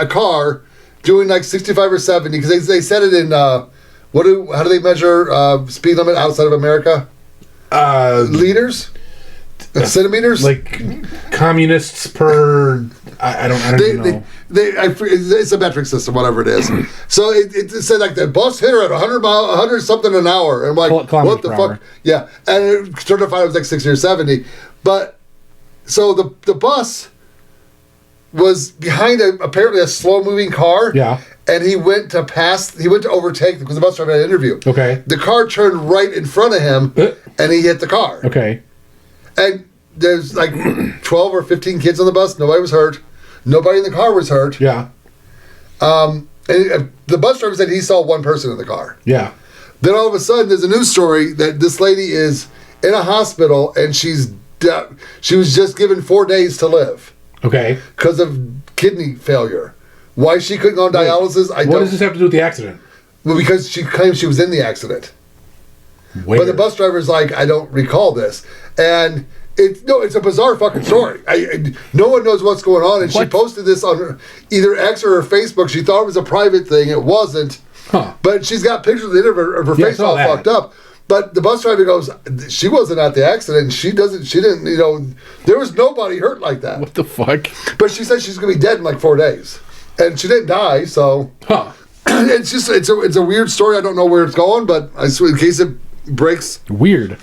car doing like 65 or 70 because they said it in how do they measure speed limit outside of America? Liters? Centimeters? Like communists per... I don't know. It's a metric system, whatever it is. So it said like the bus hit her at 100 something an hour. And I'm like, what the fuck? Hour. Yeah. And it turned out it was like 60 or 70. But so the bus was behind apparently a slow moving car. Yeah. And he went to overtake because the bus driver had an interview. Okay. The car turned right in front of him and he hit the car. Okay. And there's like 12 or 15 kids on the bus. Nobody was hurt. Nobody in the car was hurt. Yeah. And the bus driver said he saw one person in the car. Yeah. Then all of a sudden, there's a news story that this lady is in a hospital and she was just given 4 days to live. Okay. Because of kidney failure. Why she couldn't go on dialysis, What does this have to do with the accident? Well, because she claims she was in the accident. Weird. But the bus driver's like, I don't recall this. And it's a bizarre fucking story. No one knows what's going on. And she posted this on either X or her Facebook. She thought it was a private thing. It wasn't. Huh. But she's got pictures of her face all fucked up. But the bus driver goes, she wasn't at the accident. She didn't, there was nobody hurt like that. What the fuck? But she said she's going to be dead in like 4 days. And she didn't die, so. Huh. It's a weird story. I don't know where it's going, but in case it breaks. Weird.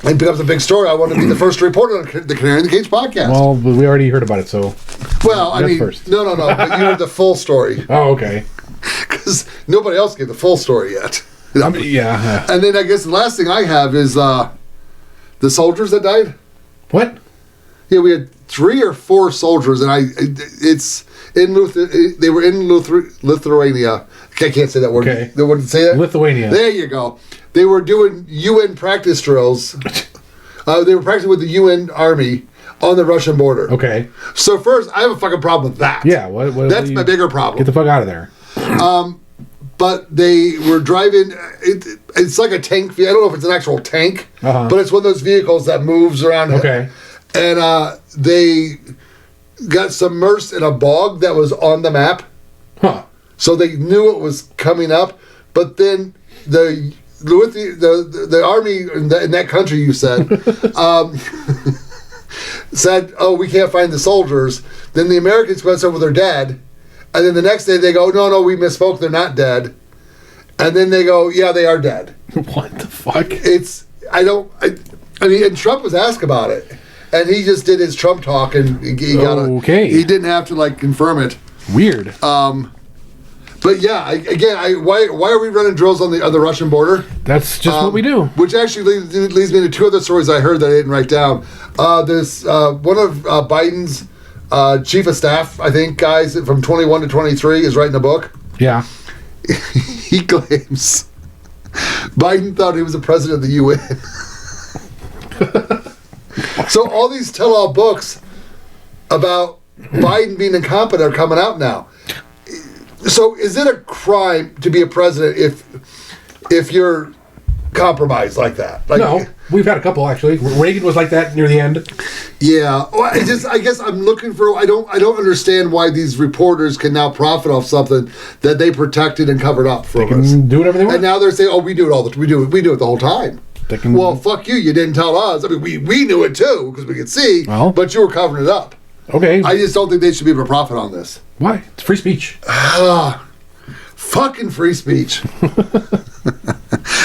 And becomes a big story, I want to be the first to report on the Canary in the Cage podcast. Well, we already heard about it, so. Well, I mean, first. No. But you heard the full story. Oh, okay. Because nobody else gave the full story yet. Yeah. And then I guess the last thing I have is the soldiers that died. What? Yeah, we had 3 or 4 soldiers, and it's in they were in Lithuania. I can't say that word. Okay. They wouldn't say that. Lithuania. There you go. They were doing UN practice drills. They were practicing with the UN army on the Russian border. Okay. So first, I have a fucking problem with that. Yeah. What That's my bigger problem. Get the fuck out of there. But they were driving. It's like a tank. I don't know if it's an actual tank, but it's one of those vehicles that moves around. Okay. And they got submersed in a bog that was on the map. Huh. So they knew it was coming up. But then the army in that country, you said, said, "Oh, we can't find the soldiers." Then the Americans went over, they're dead. And then the next day they go, no, we misspoke, they're not dead. And then they go, yeah, they are dead. What the fuck? I mean, and Trump was asked about it. And he just did his Trump talk and he didn't have to confirm it. Weird. But yeah, why are we running drills on the Russian border? That's just what we do. Which actually leads me to 2 other stories I heard that I didn't write down. This one of Biden's chief of staff, I think, guys from 21 to 23 is writing a book. Yeah. He claims Biden thought he was the president of the UN. So all these tell-all books about Biden being incompetent are coming out now. So is it a crime to be a president if you're compromised like that? No, we've had a couple actually. Reagan was like that near the end. Yeah, well, I guess I'm looking for. I don't understand why these reporters can now profit off something that they protected and covered up for us. Do whatever they want. And now they're saying, "Oh, we do it we do it the whole time." Well, fuck you! You didn't tell us. I mean, we knew it too because we could see, but you were covering it up. Okay. I just don't think they should be able to profit on this. Why? It's free speech. Fucking free speech.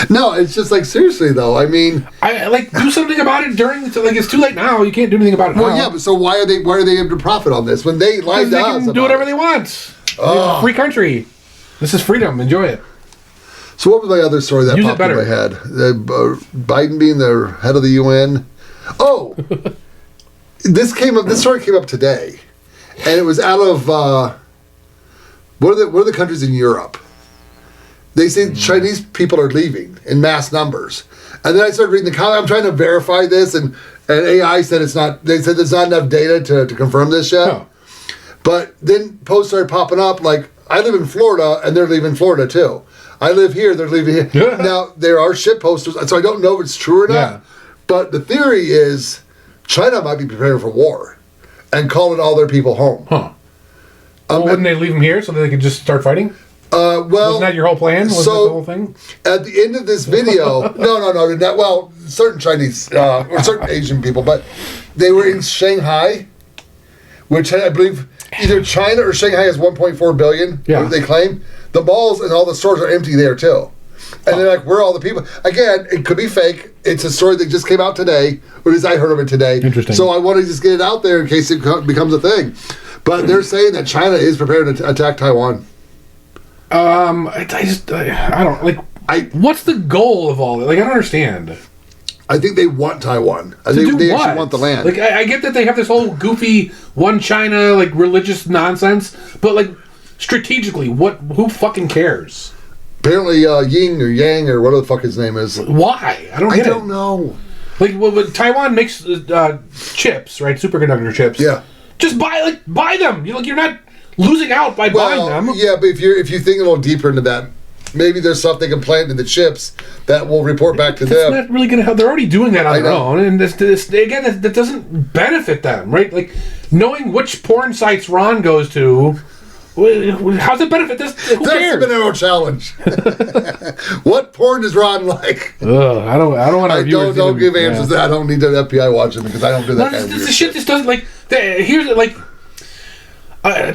No, it's just seriously though. I mean, I do something about it during. It's too late now. You can't do anything about it. Well, now. Yeah, but so why are they able to profit on this when they lied to us? They can do whatever they want. Free country. This is freedom. Enjoy it. So what was my other story that popped in my head? Biden being the head of the UN. Oh, this story came up today, and it was out of what are the countries in Europe? They say Chinese people are leaving in mass numbers, and then I started reading the comment. I'm trying to verify this, and AI said it's not. They said there's not enough data to confirm this yet. Oh. But then posts started popping up I live in Florida, and they're leaving Florida too. I live here, they're leaving here. Now, there are shit posters, so I don't know if it's true or not. Yeah. But the theory is China might be preparing for war and calling all their people home. Huh. Wouldn't they leave them here so that they could just start fighting? Wasn't that your whole plan? Was that the whole thing? At the end of this video, no, certain Chinese or certain Asian people, but they were in Shanghai, which I believe either China or Shanghai has 1.4 billion. Yeah. They claim. The malls and all the stores are empty there too. And they're where are all the people? Again, it could be fake. It's a story that just came out today, or at least I heard of it today. Interesting. So I want to just get it out there in case it becomes a thing. But they're saying that China is prepared to attack Taiwan. I don't what's the goal of all that? I don't understand. I think they want Taiwan. I think they actually want the land. Like, I get that they have this whole goofy one China, like, religious nonsense, but, like, strategically, who fucking cares? Apparently, Ying or Yang or whatever the fuck his name is. Why? I don't know. Like, Taiwan makes chips, right? Superconductor chips. Yeah. Just buy them. You're not losing out by buying them. Yeah, but if you think a little deeper into that, maybe there's stuff they can plant in the chips that will report back to them. That's not really going to help. They're already doing that on their own, and again, that doesn't benefit them, right? Like, knowing which porn sites Ron goes to, how's it benefit this? Who cares? That's the Monero challenge. What porn does Ron like? I don't want to. Don't give answers to that. I don't need the FBI watching because I don't do that kind of weird shit. Shit just doesn't like. Here's like.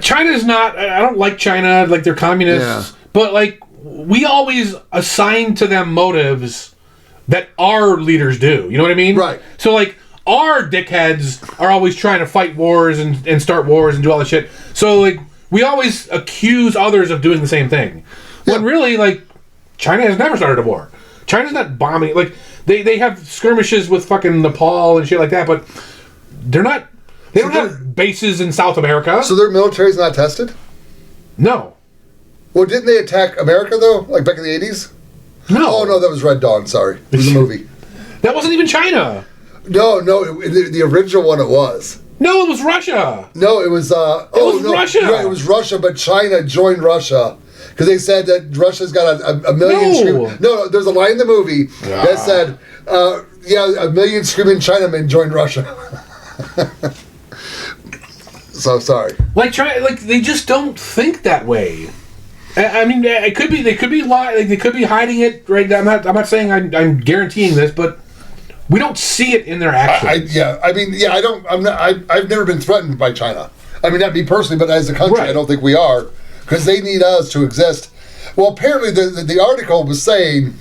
China's not. I don't like China. Like, they're communists, but like. We always assign to them motives that our leaders do. You know what I mean? Right. So, like, our dickheads are always trying to fight wars and start wars and do all this shit. So, like, we always accuse others of doing the same thing. Yeah. When really, like, China has never started a war. China's not bombing. Like, they have skirmishes with fucking Nepal and shit like that, but they're not... They don't have bases in South America. So their military's not tested? No. Well, didn't they attack America, though? Like, back in the 80s? No. Oh, no, that was Red Dawn, sorry. It was a movie. That wasn't even China. No, the original one it was. No, it was Russia. No, it was... Russia. Right, it was Russia, but China joined Russia. Because they said that Russia's got a million... No, there's a line in the movie that said, a million screaming Chinamen joined Russia. So, sorry. Like, they just don't think that way. I mean, it could be. They could be lying. Like, they could be hiding it. Right? I'm not saying I'm guaranteeing this, but we don't see it in their actions. I've never been threatened by China. I mean, not me personally, but as a country, I don't think we are, because they need us to exist. Well, apparently, the article was saying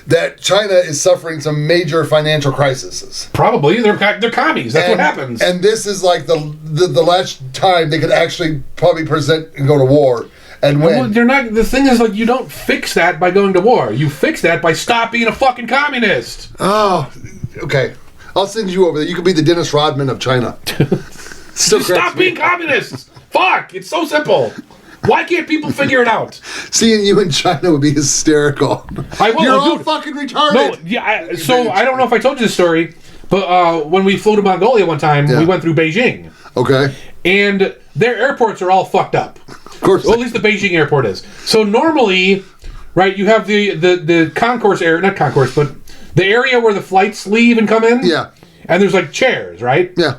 that China is suffering some major financial crises. Probably. They're commies. That's what happens. And this is like the last time they could actually probably present and go to war. And when they're not, the thing is, like, you don't fix that by going to war. You fix that by stop being a fucking communist. Oh, okay. I'll send you over there. You could be the Dennis Rodman of China. Stop being communists. Fuck. It's so simple. Why can't people figure it out? Seeing you in China would be hysterical. You're all fucking retarded. No, yeah. I don't know if I told you this story, but when we flew to Mongolia one time, we went through Beijing. Okay. And their airports are all fucked up. Of course. Well, at least the Beijing airport is. So normally, right, you have the concourse area, not concourse, but the area where the flights leave and come in. Yeah. And there's like chairs, right? Yeah.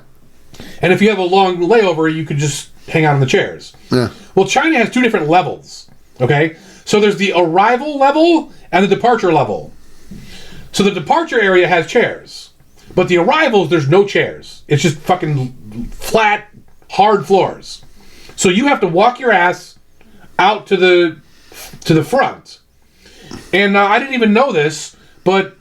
And if you have a long layover, you could just hang out on the chairs. Yeah. Well, China has two different levels, okay? So there's the arrival level and the departure level. So the departure area has chairs. But the arrivals, there's no chairs. It's just fucking flat, hard floors. So you have to walk your ass out to the front. And I didn't even know this, but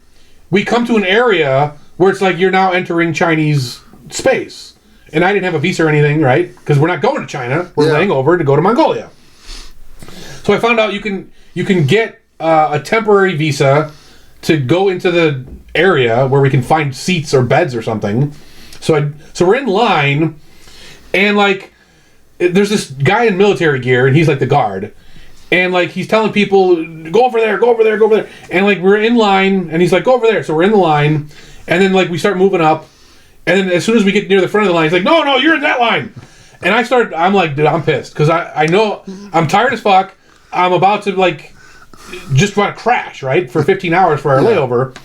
we come to an area where it's like you're now entering Chinese space. And I didn't have a visa or anything, right? Because we're not going to China. We're laying over to go to Mongolia. So I found out you can get a temporary visa to go into the area where we can find seats or beds or something. So we're in line, and like there's this guy in military gear, and he's like the guard, and like he's telling people, go over there, go over there, go over there, and like we're in line, and he's like, go over there. So we're in the line, and then like we start moving up, and then as soon as we get near the front of the line, he's like, no, you're in that line. And I'm like, dude, I'm pissed because I know I'm tired as fuck. I'm about to like just want to crash, right, for 15 hours for our layover.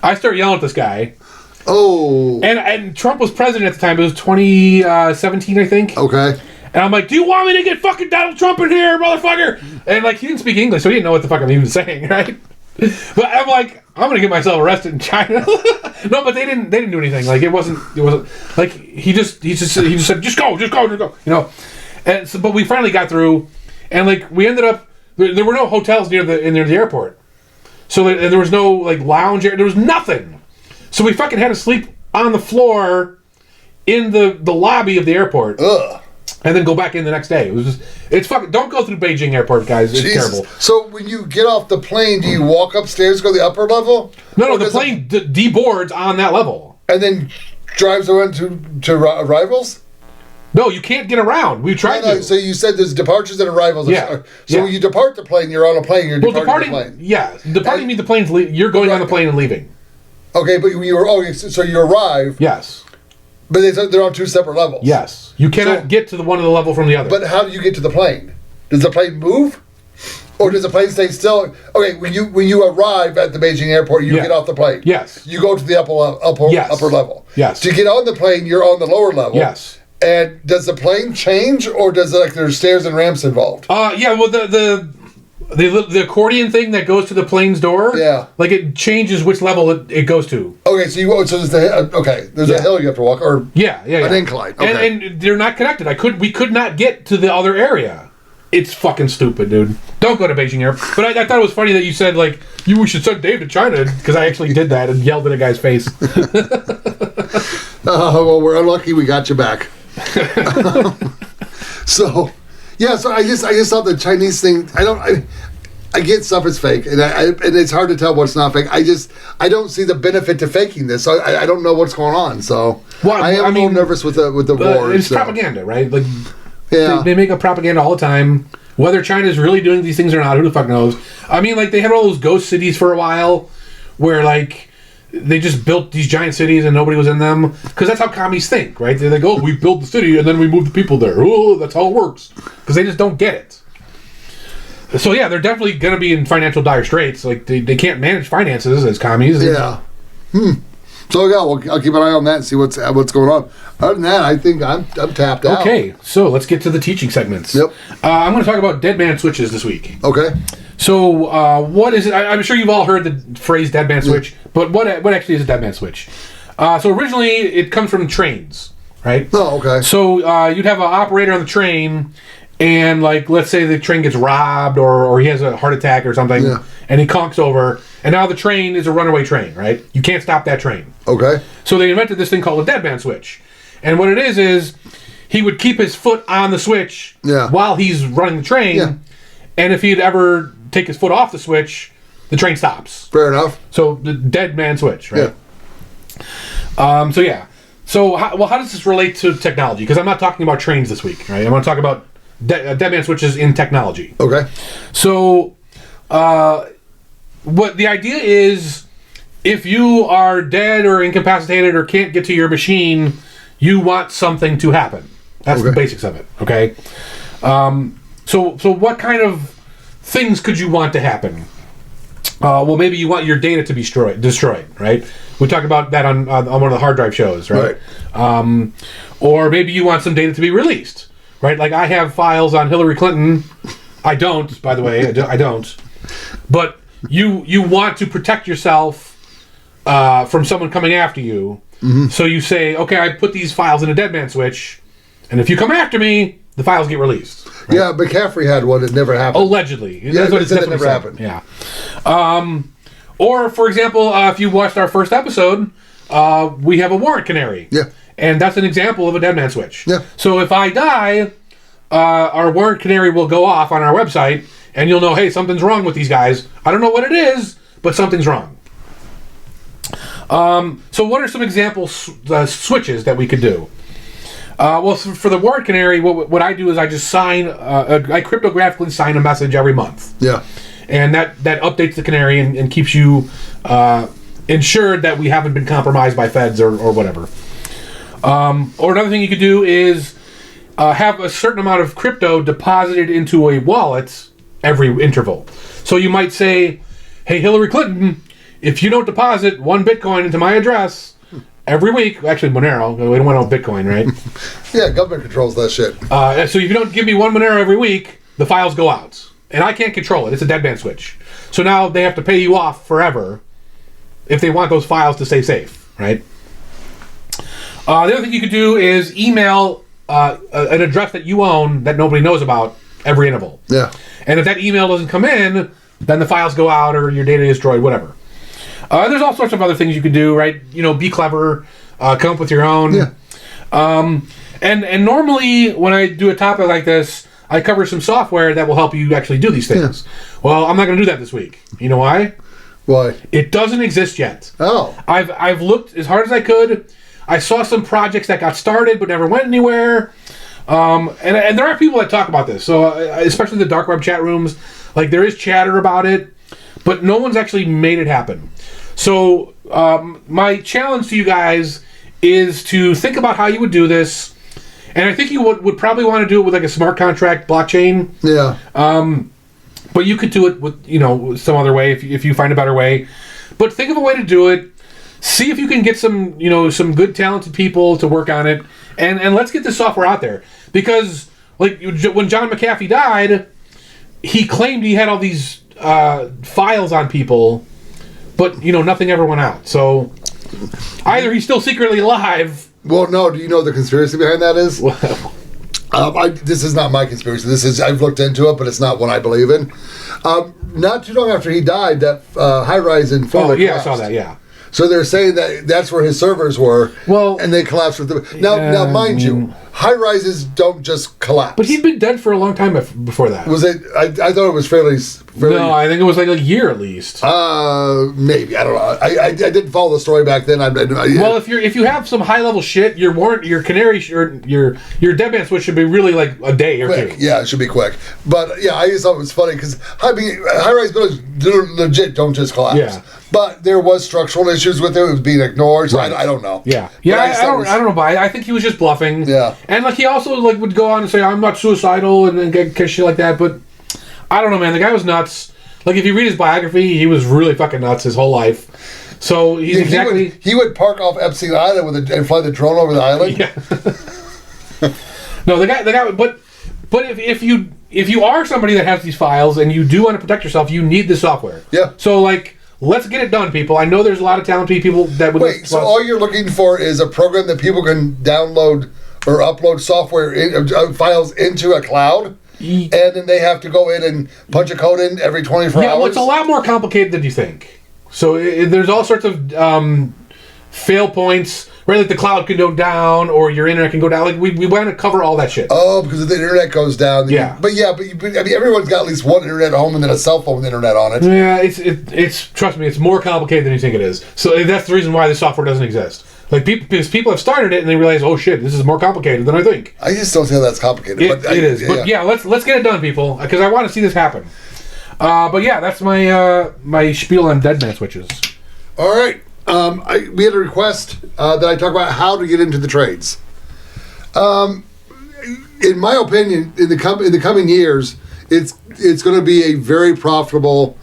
I start yelling at this guy. Oh. And Trump was president at the time. It was 2017, I think. Okay. And I'm like, do you want me to get fucking Donald Trump in here, motherfucker? And like, he didn't speak English, so he didn't know what the fuck I'm even saying, right? But I'm like, I'm gonna get myself arrested in China. No, but they didn't do anything. Like it wasn't like he just said, just go, you know. And so, but we finally got through, and like we ended up there were no hotels near the airport, so there was no like lounge area. There was nothing. So we fucking had to sleep on the floor in the lobby of the airport. Ugh. and then go back in the next day. It's fucking. Don't go through Beijing airport, guys. It's terrible. So when you get off the plane, do you walk upstairs, go to the upper level? No, the plane deboards on that level, and then drives around to arrivals. No, you can't get around. We tried to. So you said there's departures and arrivals. Yeah. So when you depart the plane, you're on a plane. You're departing the plane. Yeah, departing means the plane's you're going on the plane and leaving. Okay, but so you arrive. Yes. But they're on two separate levels. Yes. You cannot get to one of the level from the other. But how do you get to the plane? Does the plane move? Or does the plane stay still? Okay, when you arrive at the Beijing airport, you get off the plane. Yes. You go to the upper level. Yes. To get on the plane, you're on the lower level. Yes. And does the plane change, or does there's stairs and ramps involved? Yeah. Well, the accordion thing that goes to the plane's door. Yeah. Like it changes which level it goes to. Okay, so there's a hill you have to walk, or an incline. Okay. And they're not connected. We could not get to the other area. It's fucking stupid, dude. Don't go to Beijing Airport. But I thought it was funny that you said we should send Dave to China, because I actually did that and yelled at a guy's face. Well, we're unlucky we got you back. So I just thought the Chinese thing. I get stuff is fake, and it's hard to tell what's not fake. I don't see the benefit to faking this. So I don't know what's going on. So I am a little nervous with the war. It's propaganda, right? Like, yeah, they make up propaganda all the time. Whether China's really doing these things or not, who the fuck knows? I mean, like, they had all those ghost cities for a while, where they just built these giant cities and nobody was in them, because that's how commies think, right? They're like, oh, we built the city and then we moved the people there. Oh, that's how it works, because they just don't get it. So yeah, they're definitely going to be in financial dire straits. Like, they can't manage finances as commies. Yeah. So yeah, I'll keep an eye on that and see what's going on. Other than that, I think I'm tapped out. Okay, so let's get to the teaching segments. Yep. I'm going to talk about dead man switches this week. Okay. So what is it? I'm sure you've all heard the phrase dead man switch, but what actually is a dead man switch? So originally it comes from trains, right? Oh, okay. So you'd have an operator on the train, and let's say the train gets robbed, or he has a heart attack or something, and he conks over, and now the train is a runaway train, right? You can't stop that train. Okay. So they invented this thing called a dead man switch, and what it is he would keep his foot on the switch while he's running the train, and if he'd ever take his foot off the switch, the train stops. Fair enough. So the dead man switch, right? Yeah. So how does this relate to technology? Because I'm not talking about trains this week, right? I want to talk about dead man switches in technology. Okay. So what the idea is, if you are dead or incapacitated or can't get to your machine, you want something to happen. That's the basics of it, okay? So what kind of things could you want to happen? Well, maybe you want your data to be destroyed, right? We talked about that on one of the hard drive shows, right? Or maybe you want some data to be released, right? Like, I have files on Hillary Clinton. I don't, by the way. I don't. But you want to protect yourself from someone coming after you. Mm-hmm. So you say, okay, I put these files in a dead man switch, and if you come after me, the files get released. Right? Yeah, McCaffrey had one. It never happened. Allegedly. Yeah, that's what it said. It never happened. Yeah. Or, for example, if you watched our first episode, we have a warrant canary. Yeah. And that's an example of a dead man switch. Yeah. So if I die, our warrant canary will go off on our website, and you'll know, hey, something's wrong with these guys. I don't know what it is, but something's wrong. So what are some example switches that we could do? Well, for the warrant canary, what I do is I just I cryptographically sign a message every month. Yeah. And that updates the canary and keeps you ensured that we haven't been compromised by feds or whatever. Or another thing you could do is have a certain amount of crypto deposited into a wallet every interval. So you might say, hey, Hillary Clinton, if you don't deposit 1 Bitcoin into my address every week, actually Monero, we don't want no Bitcoin, right? Yeah, government controls that shit. So if you don't give me 1 Monero every week, the files go out. And I can't control it. It's a dead man switch. So now they have to pay you off forever if they want those files to stay safe, right? The other thing you could do is email an address that you own that nobody knows about every interval. Yeah. And if that email doesn't come in, then the files go out or your data is destroyed, whatever. There's all sorts of other things you could do, right? Be clever, come up with your own. Yeah. And And normally when I do a topic like this, I cover some software that will help you actually do these things. Yeah. Well, I'm not going to do that this week. You know why? Why? It doesn't exist yet. Oh. I've looked as hard as I could. I saw some projects that got started but never went anywhere. And there are people that talk about this. So especially the dark web chat rooms, like there is chatter about it, but no one's actually made it happen. So my challenge to you guys is to think about how you would do this. And I think you would probably want to do it with like a smart contract blockchain. Yeah. But you could do it with some other way if you find a better way. But think of a way to do it. See if you can get some good talented people to work on it, and let's get this software out there. Because like when John McAfee died, he claimed he had all these files on people, but nothing ever went out. So either he's still secretly alive. Well, no. Do you know the conspiracy behind that is? This is not my conspiracy. I've looked into it, but it's not one I believe in. Not too long after he died, that high-rise in Florida. Oh, yeah, collapsed. I saw that. Yeah. So they're saying that's where his servers were. Well, and they collapsed with them. Now, mind you, high-rises don't just collapse. But he'd been dead for a long time before that. Was it? I thought it was fairly. No, I think it was like a year at least. Maybe, I don't know. I didn't follow the story back then. Well, if you have some high level shit, your Canary your deadman switch should be really like a day or quick. two. Yeah, it should be quick. But yeah, I just thought it was funny because high-rise buildings legit don't just collapse. Yeah. But there was structural issues with it. It was being ignored. So right. I don't know. Yeah. Yeah. I don't know. But I think he was just bluffing. Yeah. And like he also like would go on and say I'm not suicidal and get shit like that. But I don't know, man. The guy was nuts. Like if you read his biography, he was really fucking nuts his whole life. So he's he would park off Epstein Island and fly the drone over the island. Yeah. No, the guy. But if you are somebody that has these files and you do want to protect yourself, you need this software. Yeah. So like. Let's get it done, people. I know there's a lot of talented people that would... Wait, so all you're looking for is a program that people can download or upload software files into a cloud, and then they have to go in and punch a code in every 24 hours? Yeah, well, it's a lot more complicated than you think. So there's all sorts of fail points, right? Like the cloud can go down or your internet can go down. Like we want to cover all that shit. Oh, because if the internet goes down. Yeah. But I mean, everyone's got at least one internet at home and then a cell phone with internet on it. Yeah, it's trust me, it's more complicated than you think it is. So that's the reason why this software doesn't exist. Like because people have started it and they realize, oh shit, this is more complicated than I think. I just don't think that's complicated. It is. But yeah, let's get it done, people, because I want to see this happen. But yeah, that's my spiel on deadman switches. All right. We had a request that I talk about how to get into the trades. In my opinion, in the coming years, it's going to be a very profitable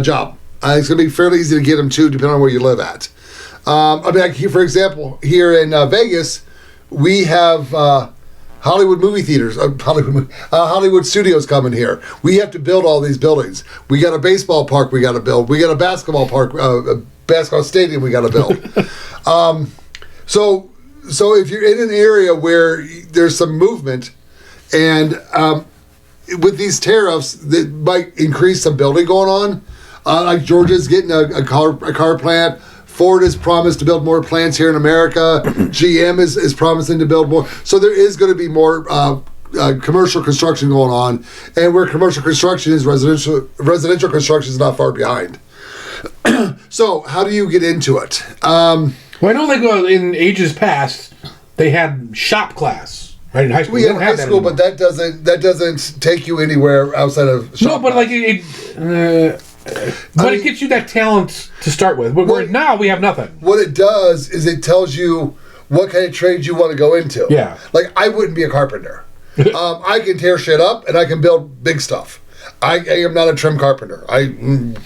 job. It's going to be fairly easy to get them too, depending on where you live at. I mean, for example, here in Vegas, we have Hollywood movie theaters, Hollywood studios coming here. We have to build all these buildings. We got a baseball park we got to build. We got a basketball park, basketball stadium we got to build. So if you're in an area where there's some movement, and with these tariffs that might increase some building going on, like Georgia's getting a car plant. Ford has promised to build more plants here in America. GM is promising to build more. So there is going to be more commercial construction going on, and where commercial construction is, residential construction is not far behind. So how do you get into it? Well, I know like in ages past they had shop class, right? In high school, we have high school, but that doesn't take you anywhere outside of shop. No, but class. Like it gets you that talent to start with. But now we have nothing. What it does is it tells you what kind of trades you want to go into. Yeah. Like I wouldn't be a carpenter. I can tear shit up and I can build big stuff. I am not a trim carpenter.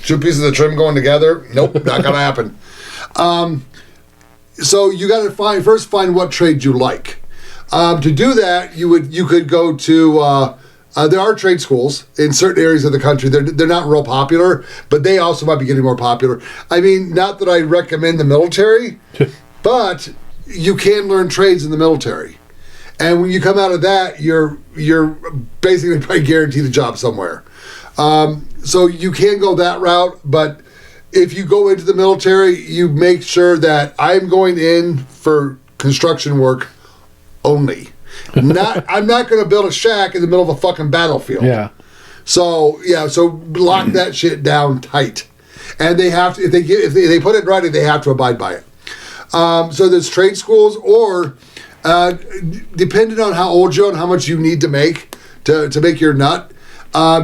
Two pieces of trim going together, nope, not gonna happen. So you got to first find what trade you like. To do that, you could go to. There are trade schools in certain areas of the country. They're not real popular, but they also might be getting more popular. I mean, not that I recommend the military, but you can learn trades in the military. And when you come out of that, you're basically probably guaranteed a job somewhere. So you can go that route, but if you go into the military, you make sure that I'm going in for construction work only. I'm not going to build a shack in the middle of a fucking battlefield. Yeah. So lock that shit down tight, and they have to if they put it in writing, they have to abide by it. So there's trade schools, or depending on how old you are and how much you need to make to make your nut,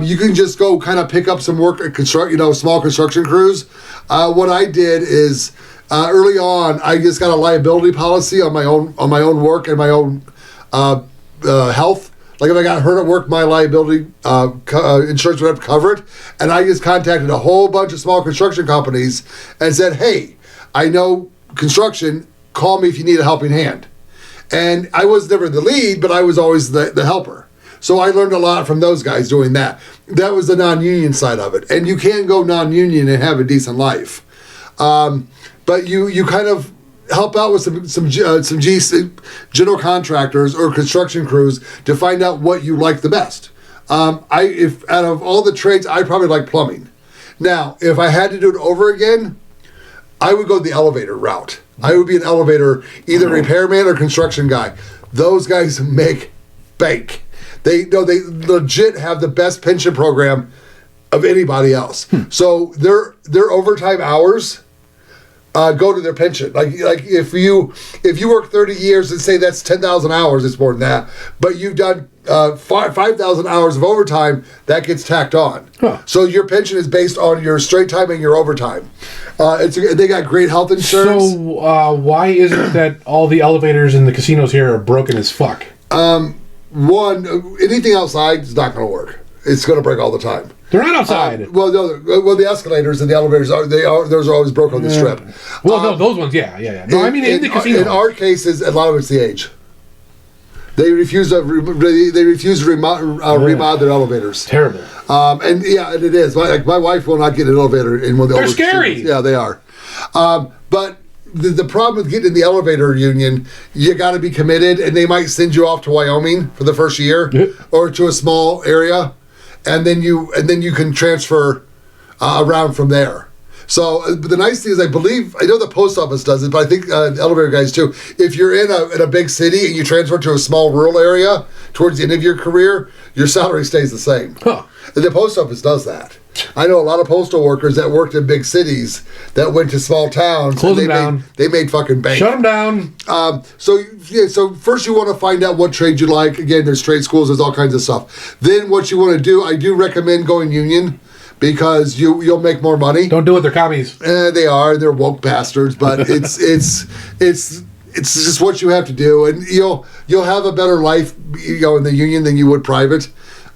you can just go kind of pick up some work at small construction crews. What I did is early on, I just got a liability policy on my own work and my own health. Like if I got hurt at work, my liability insurance would have to cover it. And I just contacted a whole bunch of small construction companies and said, hey, I know construction, call me if you need a helping hand. And I was never the lead, but I was always the helper. So I learned a lot from those guys doing that. That was the non-union side of it. And you can go non-union and have a decent life. But you kind of help out with some general contractors or construction crews to find out what you like the best. If out of all the trades, I probably like plumbing. Now, if I had to do it over again, I would go the elevator route. I would be an elevator, either repairman or construction guy. Those guys make bank. They legit have the best pension program of anybody else. So their overtime hours go to their pension. Like if you work 30 years and say that's 10,000 hours, it's more than that. But you've done 5,000 hours of overtime, that gets tacked on. Huh. So your pension is based on your straight time and your overtime. They got great health insurance. So why is it that all the elevators in the casinos here are broken as fuck? One, anything outside is not going to work. It's going to break all the time. They're not outside. The escalators and the elevators those are always broken on the strip. Well, no, those ones, yeah. No, I mean in the casino. In our cases, a lot of it's the age. They refuse to remodel their elevators. Terrible. And it is. My wife will not get an elevator in one of the. They're scary. Yeah, they are. But the problem with getting in the elevator union, you got to be committed, and they might send you off to Wyoming for the first year, or to a small area, and then you can transfer around from there. So the nice thing is, I know the post office does it, but I think the elevator guys too. If you're in a big city and you transfer to a small rural area towards the end of your career, your salary stays the same. Huh. And the post office does that. I know a lot of postal workers that worked in big cities that went to small towns. Close them down. They made fucking bank. Shut them down. So first you want to find out what trade you like. Again, there's trade schools. There's all kinds of stuff. Then what you want to do, I do recommend going union because you'll make more money. Don't do it. They're commies. They are. They're woke bastards. But it's just what you have to do, and you'll have a better life, in the union than you would private.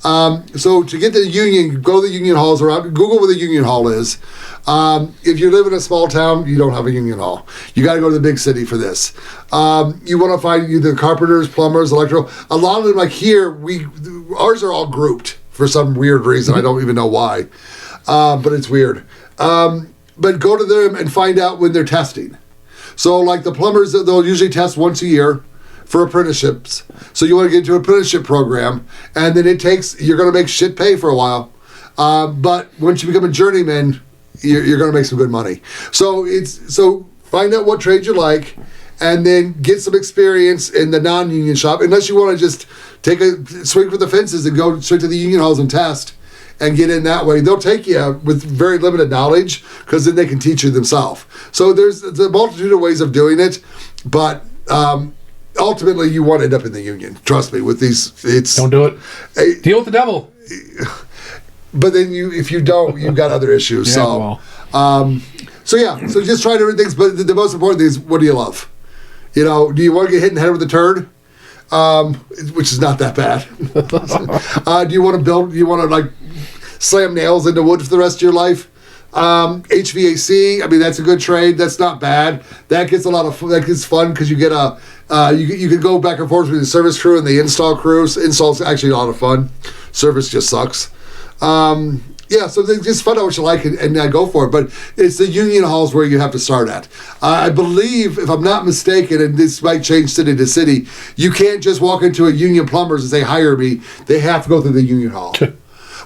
So to get to the union, go to the union halls around. Google where the union hall is. If you live in a small town, you don't have a union hall. You got to go to the big city for this. You want to find either carpenters, plumbers, electrical. A lot of them, like here, ours are all grouped for some weird reason. I don't even know why, but it's weird. But go to them and find out when they're testing. So like the plumbers, they'll usually test once a year for apprenticeships. So you want to get into an apprenticeship program, and then you're going to make shit pay for a while. But once you become a journeyman, you're going to make some good money. So find out what trade you like, and then get some experience in the non-union shop, unless you want to just take a swing for the fences and go straight to the union halls and test and get in that way. They'll take you with very limited knowledge, because then they can teach you themselves. So there's a multitude of ways of doing it, but ultimately you want to end up in the union. Trust me, with these, don't do it. Deal with the devil. But then if you don't, you've got other issues. So just try different things. But the most important thing is, what do you love? Do you want to get hit in the head with a turd? Which is not that bad. Do you want to build? Do you want to slam nails into wood for the rest of your life? HVAC. I mean, that's a good trade. That's not bad. That gets that gets fun, because you get you can go back and forth between the service crew and the install crews. Install's actually a lot of fun. Service just sucks. So just find out what you like and go for it. But it's the union halls where you have to start at. I believe, if I'm not mistaken, and this might change city to city, you can't just walk into a union plumbers and say, hire me. They have to go through the union hall.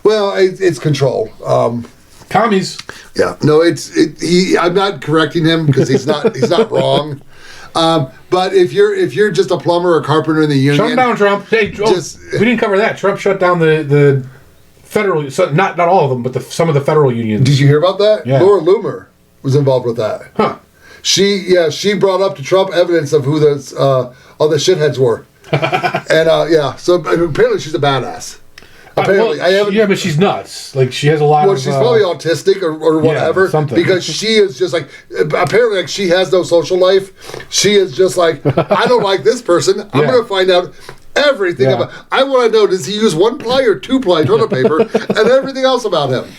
Well, it's control. Commies. Yeah. No, I'm not correcting him, because he's not wrong. But if you're just a plumber or carpenter in the union, shut down, Trump. Hey, we didn't cover that. Trump shut down the federal, not all of them, but some of the federal unions. Did you hear about that? Yeah. Laura Loomer was involved with that. Huh. She brought up to Trump evidence of who all the shitheads were. And so apparently she's a badass. Apparently, but she's nuts. Like, she has a lot of... Well, she's probably autistic or whatever. Something. Because she is just like... Apparently, like, she has no social life. She is just like, I don't like this person. I'm going to find out everything about... I want to know, does he use 1-ply or 2-ply toilet paper and everything else about him?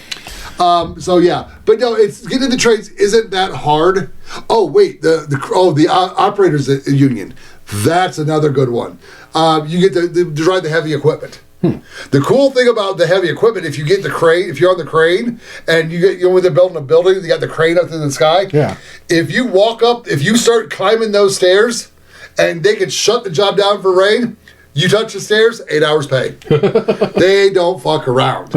But no, it's getting into trades isn't that hard. Oh wait, the operators union, that's another good one. You get to drive the heavy equipment. The cool thing about the heavy equipment, if you get the crane, if you're on the crane and when they're building a building, you got the crane up in the sky. Yeah. If you walk up, if you start climbing those stairs, and they can shut the job down for rain. You touch the stairs, 8 hours pay. They don't fuck around.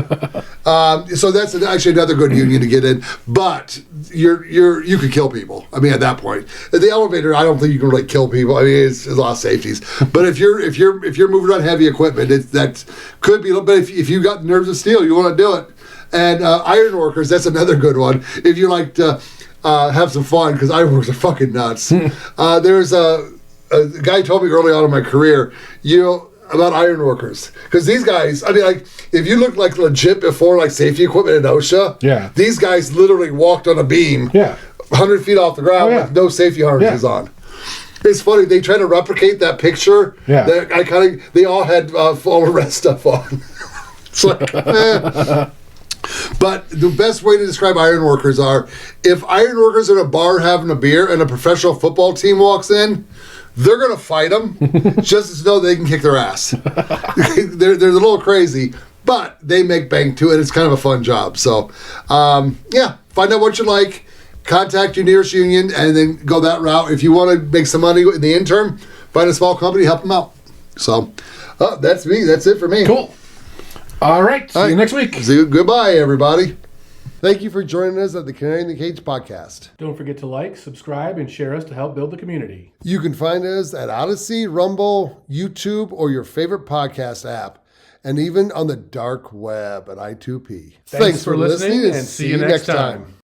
So that's actually another good union to get in. But you could kill people. I mean, at that point, at the elevator, I don't think you can really kill people. I mean, it's a lot of safeties. But if you're moving on heavy equipment, that could be. But if you got nerves of steel, you want to do it. And ironworkers, that's another good one. If you like to have some fun, because ironworkers are fucking nuts. There's a guy told me early on in my career, about ironworkers. Because these guys, I mean, like, if you look like legit before, like, safety equipment in OSHA, these guys literally walked on a beam 100 feet off the ground with no safety harnesses on. It's funny, they try to replicate that picture. They all had full arrest stuff on. It's like, But the best way to describe ironworkers are, if ironworkers in a bar having a beer and a professional football team walks in, they're going to fight them just as though they can kick their ass. They're a little crazy, but they make bank too, and it's kind of a fun job. So, find out what you like, contact your nearest union, and then go that route. If you want to make some money in the interim, find a small company, help them out. So, that's me. That's it for me. Cool. All right. See you next week. Goodbye, everybody. Thank you for joining us at the Canary in the Cage podcast. Don't forget to like, subscribe, and share us to help build the community. You can find us at Odyssey, Rumble, YouTube, or your favorite podcast app, and even on the dark web at I2P. Thanks for listening, and see you next time.